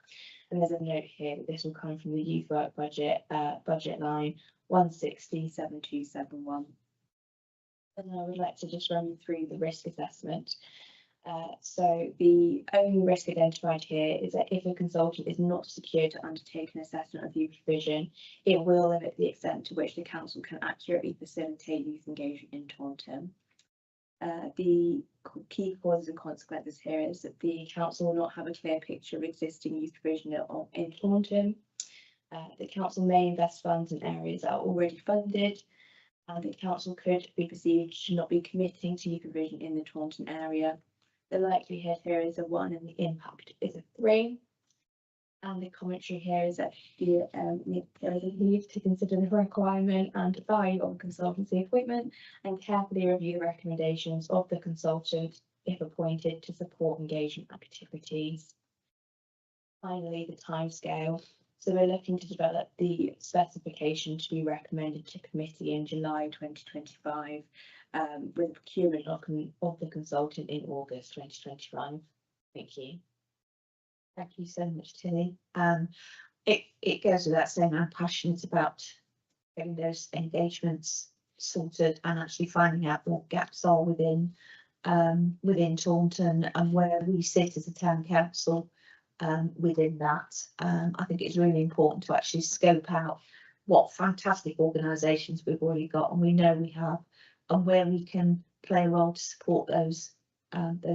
And there's a note here that this will come from the youth work budget, budget line 1607271. And I would like to just run through the risk assessment. So the only risk identified here is that if a consultant is not secured to undertake an assessment of youth provision, it will limit the extent to which the council can accurately facilitate youth engagement in Taunton. The key causes and consequences here is that the council will not have a clear picture of existing youth provision in Taunton. The council may invest funds in areas that are already funded, and the council could be perceived to not be committing to youth provision in the Taunton area. The likelihood here is a 1 and the impact is a 3. And the commentary here is that there is a need to consider the requirement and value of a consultancy appointment and carefully review the recommendations of the consultant, if appointed, to support engagement activities. Finally, the timescale. So we're looking to develop the specification to be recommended to committee in July 2025. With procurement of the consultant in August 2025. Thank you. Thank you so much, Tilly. It goes without saying I'm passionate about getting those engagements sorted and actually finding out what gaps are within Taunton and where we sit as a town council within that. I think it's really important to actually scope out what fantastic organisations we've already got, and we know we have, and where we can play a role to support those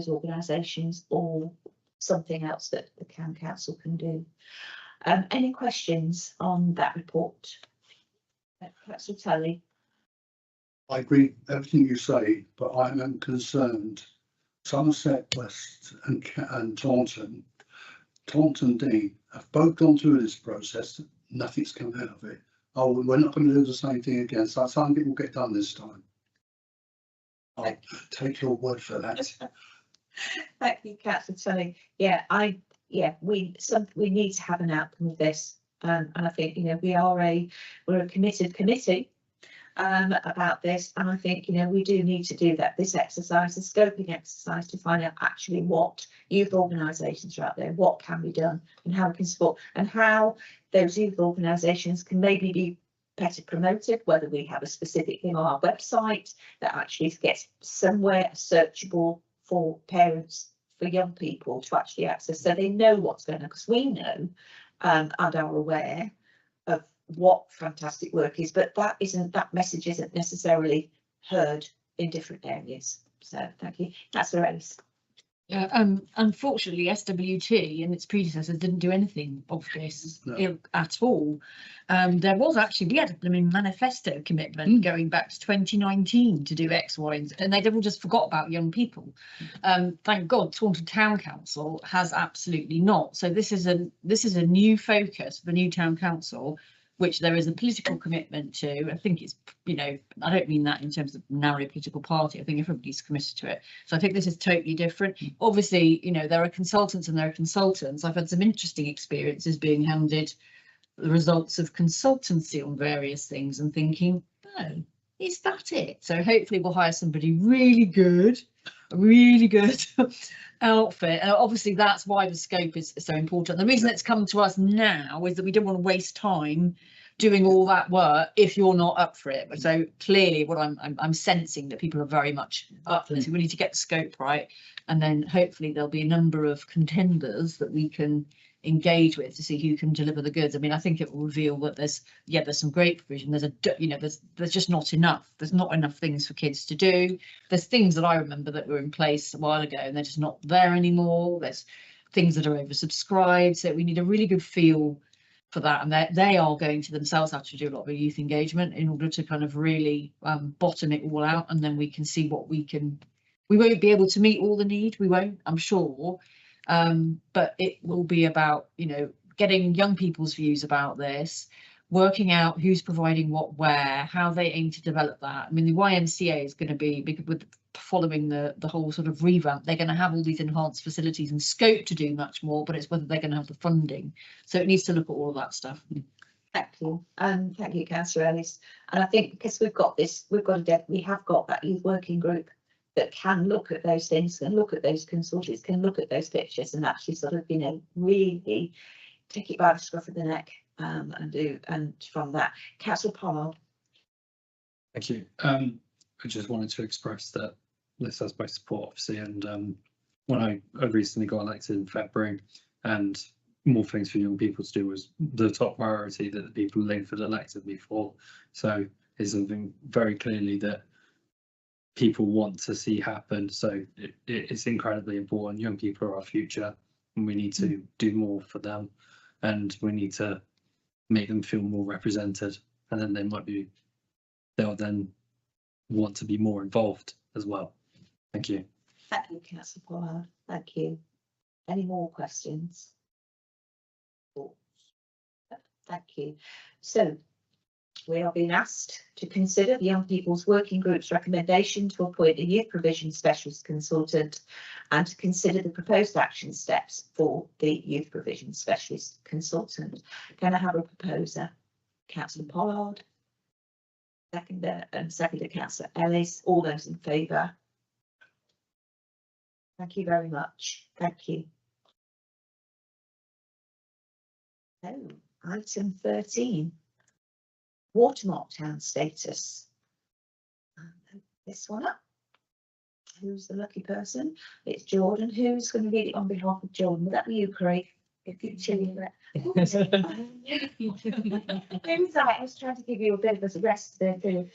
organisations or something else that the town council can do. Any questions on that report? Councillor Tully.
I agree with everything you say, but I am concerned. Somerset West and Taunton Deane have both gone through this process. Nothing's come out of it. Oh, we're not going to do the same thing again. So something will get done this time. I'll take your word for that.
Thank you, Councillor Tully. We need to have an outcome of this, and I think we're a committed committee about this, and I think we do need to do this exercise, the scoping exercise, to find out actually what youth organisations are out there, what can be done, and how we can support, and how those youth organisations can maybe be better promoted, whether we have a specific thing on our website that actually gets somewhere searchable for parents, for young people to actually access, so they know what's going on, because we know and are aware of what fantastic work is, but that message isn't necessarily heard in different areas. So thank you. That's the race.
Unfortunately, SWT and its predecessors didn't do anything of this at all. There was actually, we had a blooming manifesto commitment going back to 2019 to do X, Y, and they all just forgot about young people. Thank God, Taunton Town Council has absolutely not. So this is a new focus for the new town council, which there is a political commitment to. I think it's, you know, I don't mean that in terms of narrow political party. I think everybody's committed to it. So I think this is totally different. Obviously, you know, there are consultants and there are consultants. I've had some interesting experiences being handed the results of consultancy on various things and thinking, oh, is that it? So hopefully we'll hire somebody really good outfit. And obviously that's why the scope is so important. The reason it's come to us now is that we don't want to waste time doing all that work if you're not up for it. So clearly what I'm sensing that people are very much up for this. We need to get the scope right, and then hopefully there'll be a number of contenders that we can engage with to see who can deliver the goods. I mean, I think it will reveal that there's some great provision. There's just not enough. There's not enough things for kids to do. There's things that I remember that were in place a while ago and they're just not there anymore. There's things that are oversubscribed. So we need a really good feel for that, and they are going to themselves have to do a lot of youth engagement in order to kind of really bottom it all out, and then we can see what we won't be able to meet all the need, we won't, I'm sure, but it will be about, you know, getting young people's views about this, working out who's providing what where, how they aim to develop that. I mean, the YMCA is going to be with following the whole sort of revamp. They're going to have all these enhanced facilities and scope to do much more, but it's whether they're going to have the funding. So it needs to look at all of that stuff.
Thank you. Thank you, Councillor Ellis. And I think because we have got that youth working group that can look at those things, can look at those consultants, can look at those pictures and actually sort of, you know, really take it by the scruff of the neck and from that. Councillor Pollard.
Thank you. I just wanted to express that this has my support, obviously, and when I recently got elected in February, and more things for young people to do was the top priority that the people in Langford elected me for. So it's something very clearly that people want to see happen. So it's incredibly important. Young people are our future, and we need to do more for them, and we need to make them feel more represented, and then they'll then want to be more involved as well. Thank you.
Thank you, Councillor Pollard. Thank you. Any more questions? Thank you. So we are being asked to consider the Young People's Working Group's recommendation to appoint a youth provision specialist consultant and to consider the proposed action steps for the youth provision specialist consultant. Can I have a proposer? Councillor Pollard. Seconder Councillor Ellis. All those in favour? Thank you very much. Thank you. Oh, item 13. Watermark town status. This one up. Who's the lucky person? It's Jordan. Who's going to read it on behalf of Jordan? Would that be you, Craig? If you're chilling there. Who's that? I was trying to give you a bit of a rest there too.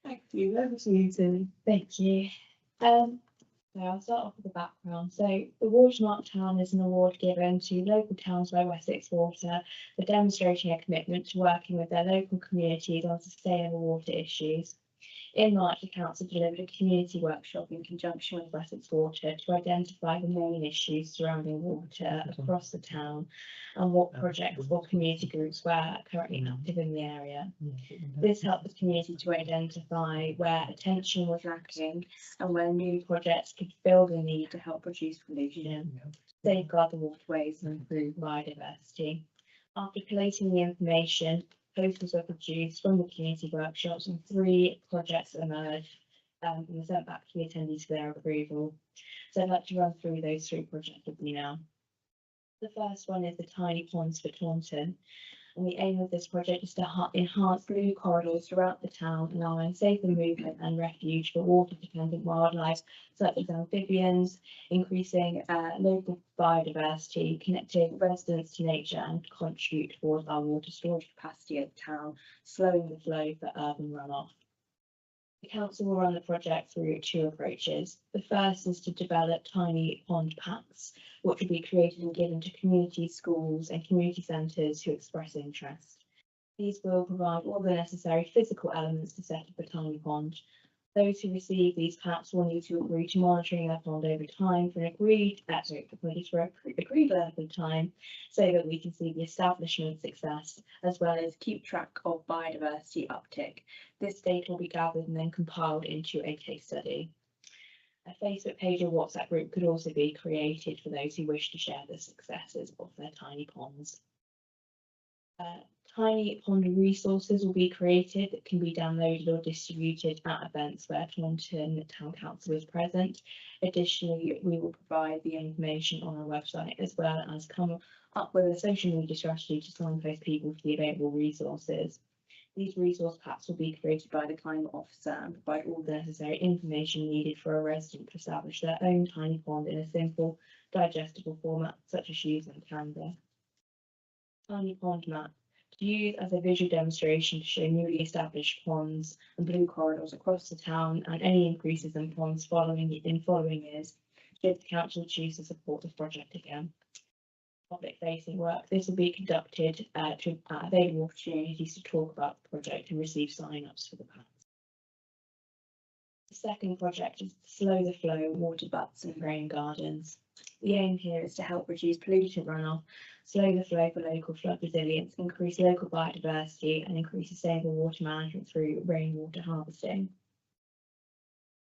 Thank you. Over to you, Tilly.
Thank you. So I'll start off with the background. So the Watermark Town is an award given to local towns by Wessex Water for demonstrating a commitment to working with their local communities on sustainable water issues. In March, the council delivered a community workshop in conjunction with Wessex Water to identify the main issues surrounding water across the town and what projects or community groups were currently active in the area. This helped the community to identify where attention was lacking and where new projects could fill the need to help reduce pollution, safeguard the waterways and improve biodiversity. After collating the information, posters were produced from the community workshops and 3 projects emerged and were sent back to the attendees for their approval. So I'd like to run through those 3 projects with you now. The first one is the Tiny Ponds for Taunton, and the aim of this project is to enhance blue corridors throughout the town, allowing safer movement and refuge for water-dependent wildlife such as amphibians, increasing local biodiversity, connecting residents to nature and contribute towards our water storage capacity of the town, slowing the flow for urban runoff. The council will run the project through two approaches. The first is to develop tiny pond packs, which will be created and given to community schools and community centres who express interest. These will provide all the necessary physical elements to set up a tiny pond. Those who receive these packs will need to agree to monitoring their pond over time for an agreed length of time, so that we can see the establishment success as well as keep track of biodiversity uptick. This data will be gathered and then compiled into a case study. A Facebook page or WhatsApp group could also be created for those who wish to share the successes of their tiny ponds. Tiny pond resources will be created that can be downloaded or distributed at events where Taunton Town Council is present. Additionally, we will provide the information on our website as well as come up with a social media strategy to signpost people to the available resources. These resource packs will be created by the climate officer and provide all the necessary information needed for a resident to establish their own tiny pond in a simple, digestible format such as using Canva. Tiny pond map. To use as a visual demonstration to show newly established ponds and blue corridors across the town and any increases in ponds following years, should the council choose to support the project again. Public facing work. This will be conducted to available opportunities to talk about the project and receive sign-ups for the packs. The second project is Slow the Flow water butts and rain gardens. The aim here is to help reduce pollutant runoff, slow the flow for local flood resilience, increase local biodiversity, and increase sustainable water management through rainwater harvesting.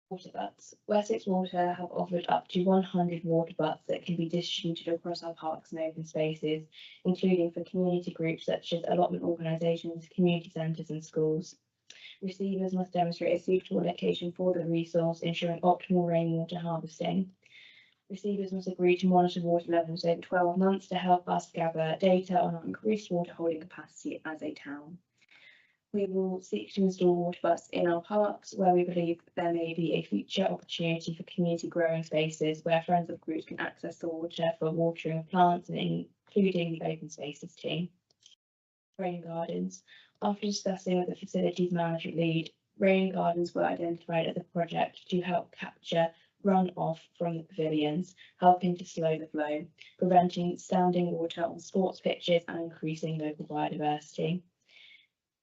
Water butts. Wessex Water have offered up to 100 water butts that can be distributed across our parks and open spaces, including for community groups such as allotment organisations, community centres and schools. Receivers must demonstrate a suitable location for the resource, ensuring optimal rainwater harvesting. Receivers must agree to monitor water levels over 12 months to help us gather data on our increased water holding capacity as a town. We will seek to install water butts in our parks where we believe there may be a future opportunity for community growing spaces where friends of groups can access the water for watering of plants and including the open spaces team. Rain gardens. After discussing with the facilities management lead, rain gardens were identified as a project to help capture runoff from the pavilions, helping to slow the flow, preventing standing water on sports pitches and increasing local biodiversity.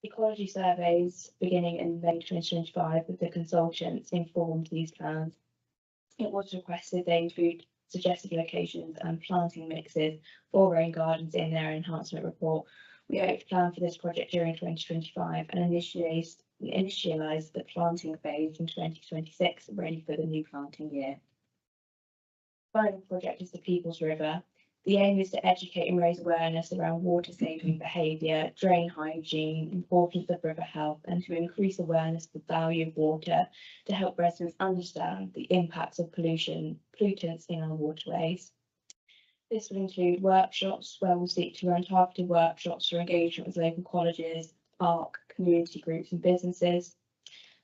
Ecology surveys beginning in May 2025 with the consultants informed these plans. It was requested they include suggested locations and planting mixes for rain gardens in their enhancement report. We hope to plan for this project during 2025 and initialise the planting phase in 2026, ready for the new planting year. Final project is the People's River. The aim is to educate and raise awareness around water saving behaviour, drain hygiene, importance of river health, and to increase awareness of the value of water to help residents understand the impacts of pollutants in our waterways. This will include workshops where we'll seek to run targeted workshops for engagement with local colleges, park, community groups and businesses.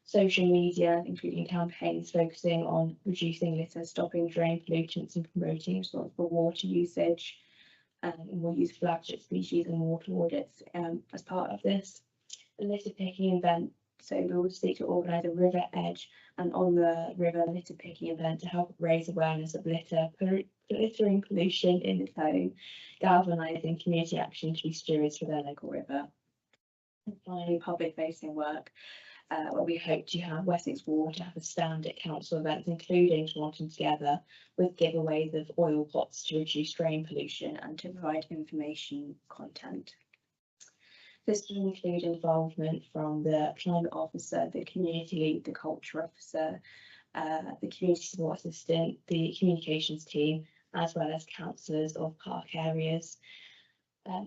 Social media, including campaigns focusing on reducing litter, stopping drain pollutants and promoting responsible water usage. And we'll use flagship species and water audits as part of this. A litter picking event. So we will seek to organise a river edge and on the river litter picking event to help raise awareness of littering pollution in the zone, galvanising community action to be stewards for their local river. And finally, public facing work. Where we hope to have Wessex Water have a stand at council events, including Taunton Together, with giveaways of oil pots to reduce drain pollution and to provide information content. This will include involvement from the climate officer, the community lead, the culture officer, the community support assistant, the communications team, as well as councillors of park areas.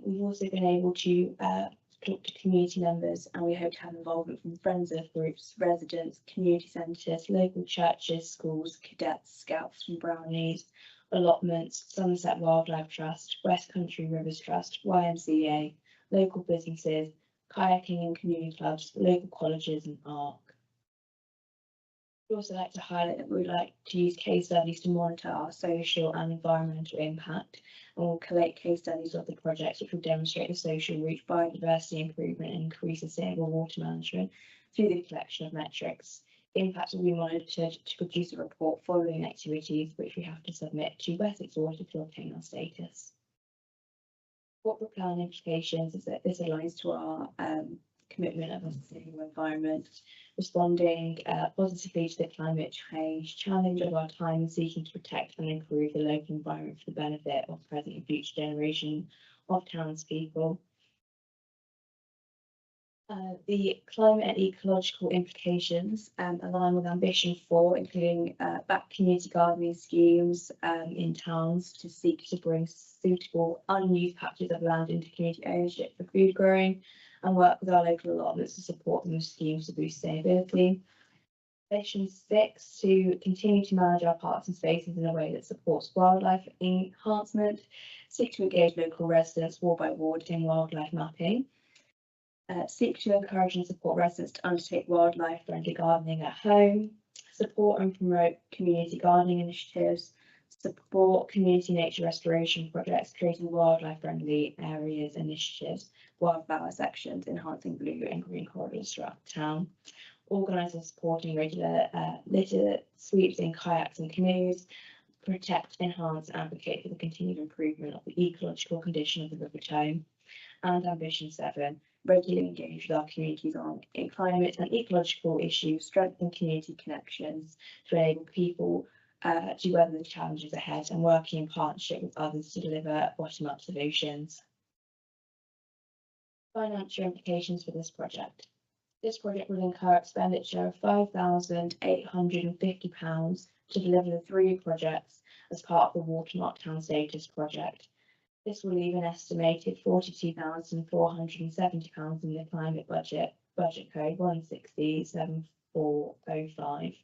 We've also been able to talk to community members, and we hope to have involvement from friends of groups, residents, community centres, local churches, schools, cadets, scouts from Brownies, allotments, Sunset Wildlife Trust, West Country Rivers Trust, YMCA, local businesses, kayaking and canoeing clubs, local colleges and ARC. We'd also like to highlight that we would like to use case studies to monitor our social and environmental impact, and we'll collate case studies of the projects which will demonstrate the social reach, biodiversity improvement and increase sustainable water management through the collection of metrics. Impact will be monitored to produce a report following activities which we have to submit to Wessex Water to obtain our status. Corporate plan implications is that this aligns to our commitment of a sustainable environment, responding positively to the climate change challenge of our time, and seeking to protect and improve the local environment for the benefit of present and future generation of townspeople. The climate and ecological implications align with ambition 4, including back community gardening schemes in towns to seek to bring suitable unused patches of land into community ownership for food growing, and work with our local allotments to support them with schemes to boost sustainability. Ambition 6, to continue to manage our parks and spaces in a way that supports wildlife enhancement, seek to engage local residents ward by ward in wildlife mapping. Seek to encourage and support residents to undertake wildlife-friendly gardening at home, support and promote community gardening initiatives, support community nature restoration projects, creating wildlife-friendly areas initiatives, wildflower sections, enhancing blue and green corridors throughout the town, organise and supporting regular litter sweeps in kayaks and canoes, protect, enhance, and advocate for the continued improvement of the ecological condition of the River Tone. And ambition 7, regularly engage with our communities on climate and ecological issues, strengthen community connections to enable people to weather the challenges ahead, and working in partnership with others to deliver bottom-up solutions. Financial implications for this project. This project will incur expenditure of £5,850 to deliver the 3 projects as part of the Watermark Town Status project. This will leave an estimated £42,470 in the climate budget code 1607405.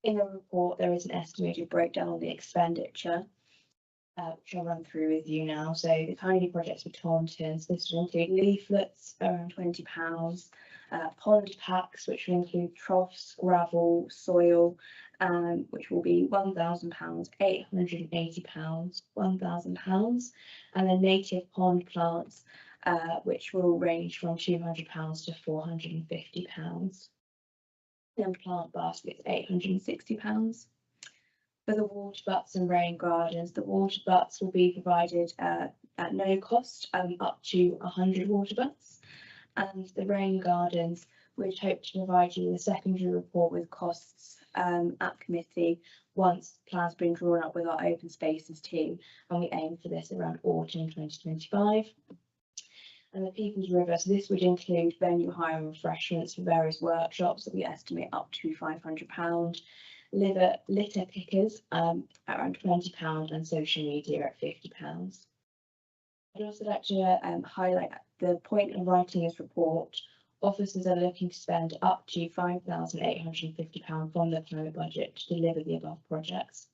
In the report, there is an estimated breakdown of the expenditure, which I'll run through with you now. So the tiny projects for Taunton, so this will include leaflets around £20, pond packs, which will include troughs, gravel, soil, which will be £1,000, £880, £1,000, and then native pond plants, which will range from £200 to £450. And plant baskets, £860. For the water butts and rain gardens, the water butts will be provided at no cost, up to 100 water butts, and the rain gardens, we'd hope to provide you with a secondary report with costs at committee once plans have been drawn up with our open spaces team, and we aim for this around autumn 2025. And the People's River, so this would include venue hire and refreshments for various workshops that we estimate up to £500, litter pickers around £20, and social media at £50. I'd also like to highlight the point of writing this report. Officers are looking to spend up to £5,850 from the climate budget to deliver the above projects.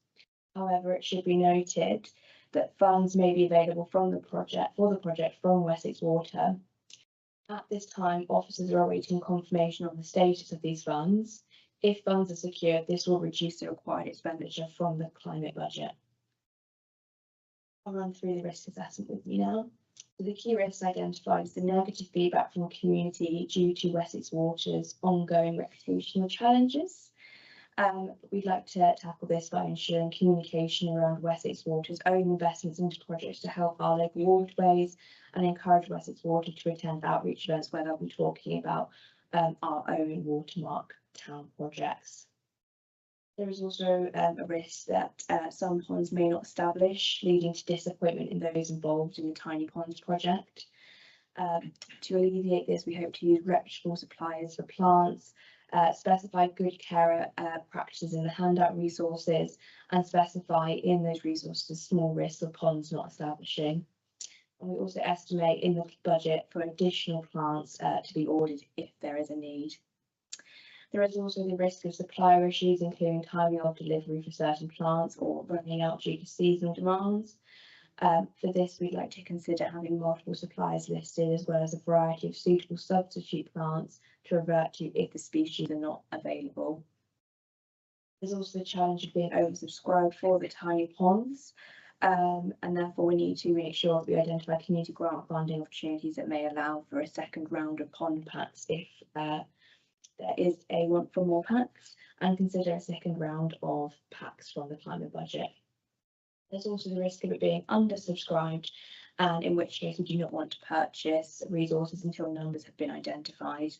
However, it should be noted that funds may be available from the project from Wessex Water. At this time, officers are awaiting confirmation on the status of these funds. If funds are secured, this will reduce the required expenditure from the climate budget. I'll run through the risk assessment with you now. So the key risks identified is the negative feedback from the community due to Wessex Water's ongoing reputational challenges. We'd like to tackle this by ensuring communication around Wessex Water's own investments into projects to help our local waterways, and encourage Wessex Water to attend outreach events where they'll be talking about our own Watermark Town projects. There is also a risk that some ponds may not establish, leading to disappointment in those involved in the Tiny Ponds project. To alleviate this, we hope to use reputable suppliers for plants, specify good care practices in the handout resources, and specify in those resources small risks of ponds not establishing. And we also estimate in the budget for additional plants to be ordered if there is a need. There is also the risk of supplier issues, including timing of delivery for certain plants or running out due to seasonal demands. For this, we'd like to consider having multiple suppliers listed, as well as a variety of suitable substitute plants to revert to if the species are not available. There's also the challenge of being oversubscribed for the tiny ponds, and therefore we need to make sure that we identify community grant funding opportunities that may allow for a second round of pond packs if there is a want for more packs and consider a second round of packs from the climate budget. There's also the risk of it being undersubscribed, and in which case we do not want to purchase resources until numbers have been identified.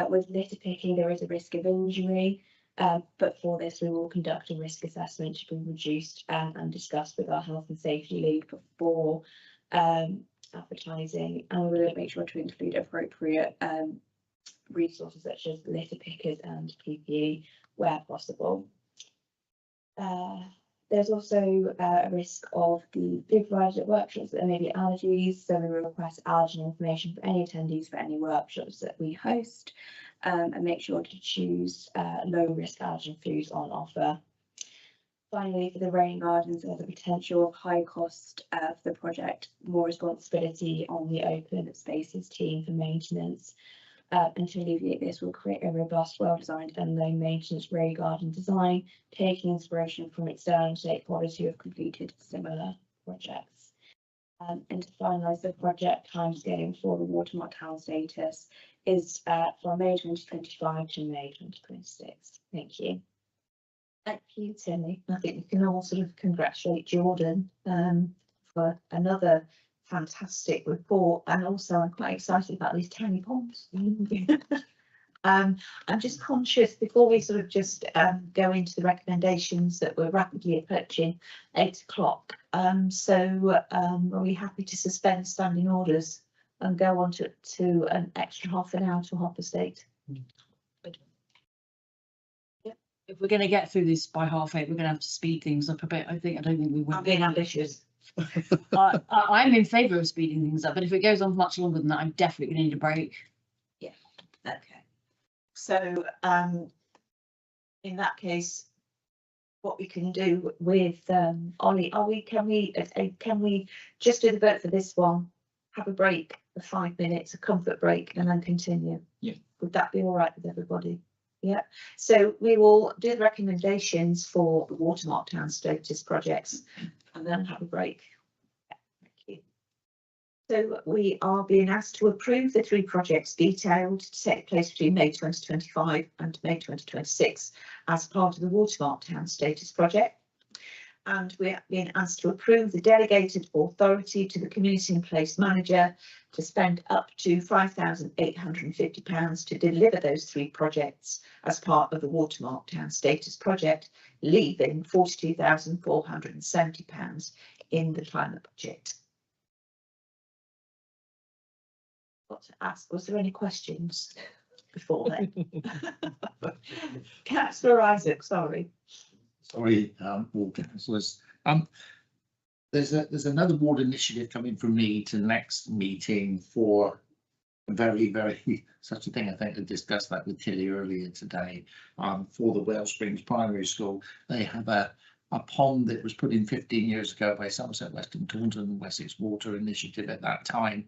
With litter picking, there is a risk of injury, but for this we will conduct a risk assessment to be reduced and discussed with our health and safety lead before advertising, and we will make sure to include appropriate resources such as litter pickers and PPE where possible. There's also a risk of the food provided at workshops that there may be allergies, so we will request allergen information for any attendees for any workshops that we host, and make sure to choose low risk allergen foods on offer. Finally, for the rain gardens, there's a potential of high cost for the project, more responsibility on the open spaces team for maintenance. And to alleviate this, we'll create a robust, well-designed and low-maintenance rain garden design, taking inspiration from external stakeholders who have completed similar projects. And to finalise the project timescale for the Watermark Town status is from May 2025 to May 2026. Thank you. Thank you, Tilly. I think we can all sort of congratulate Jordan for another fantastic report, and also I'm quite excited about these tiny ponds. I'm just conscious before we sort of just go into the recommendations that we're rapidly approaching 8 o'clock. So are we happy to suspend standing orders and go on to an extra half an hour to Hopper State?
If we're going to get through this by 7:30, we're going to have to speed things up a bit. I don't think we will.
I'm being ambitious.
I'm in favour of speeding things up, but if it goes on much longer than that, I'm definitely going to need a break.
Yeah. Okay. So in that case, what we can do with Ollie, can we just do the vote for this one, have a break of 5 minutes, a comfort break, and then continue?
Yeah.
Would that be all right with everybody? Yeah. So we will do the recommendations for the Watermark Town status projects and then have a break. Thank you. So we are being asked to approve the 3 projects detailed to take place between May 2025 and May 2026 as part of the Watermark Town status project. And we are being asked to approve the delegated authority to the community and place manager to spend up to £5,850 to deliver those 3 projects as part of the Watermark Town status project, leaving £42,470 in the climate budget. Got to ask, was there any questions before then? Councillor Isaac, sorry.
Sorry, ward councillors. There's another ward initiative coming from me to the next meeting for very such a thing. I think I discussed that with Tilly earlier today. For the Wales Springs Primary School, they have a pond that was put in 15 years ago by Somerset Western Taunton and Wessex Water Initiative at that time,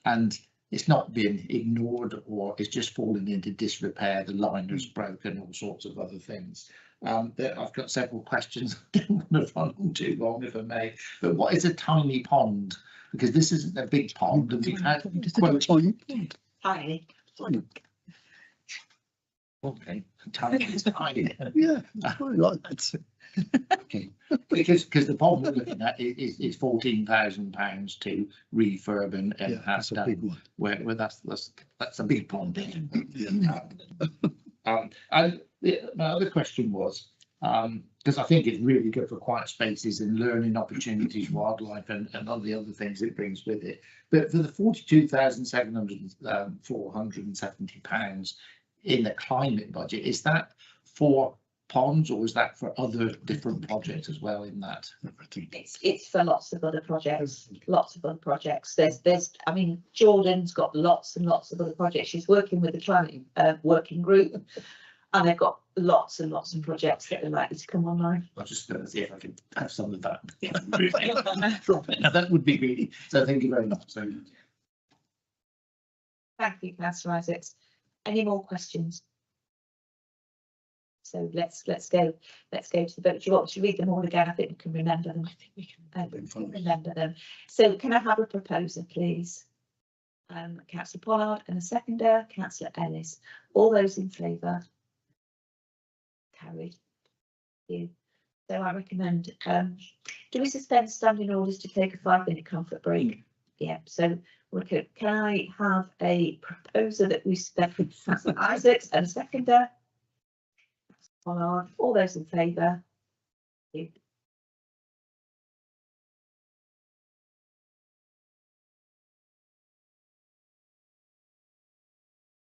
and it's not been ignored, or it's just fallen into disrepair. The liner's broken, all sorts of other things. I've got several questions. I don't want to run on too long, if I may. But what is a tiny pond? Because this isn't a big pond, and we've had
Tiny.
Okay, tiny is tiny.
Yeah, like that.
Okay, because the pond we're looking at is £14,000 to refurb and
Yeah,
that's
that's a big
done.
one.
Where that's a big pond.
Yeah.
And my other question was, because I think it's really good for quiet spaces and learning opportunities, wildlife, and all the other things it brings with it. But for the £42,470 in the climate budget, is that for ponds, or is that for other different projects as well in that?
It's for lots of other projects. There's I mean, Jordan's got lots and lots of other projects. She's working with the climate working group, and they've got lots and lots of projects that are likely to come online.
I was just going to see if I could have some of that. Now, that would be greedy. So thank you very much. So,
Thank you, Councillor Isaacs. Any more questions? So let's go to the vote. Do you want to read them all again? I think we can remember them. I think we can remember them. So can I have a proposer, please? Councillor Pollard, and a seconder, Councillor Ellis. All those in favour? Carried. Thank you. So I recommend, do we suspend standing orders to take a 5-minute comfort break? Yeah, so we could, can I have a proposer that we suspend Councillor Isaacs and a seconder? Pollard, all those in favour? Thank you.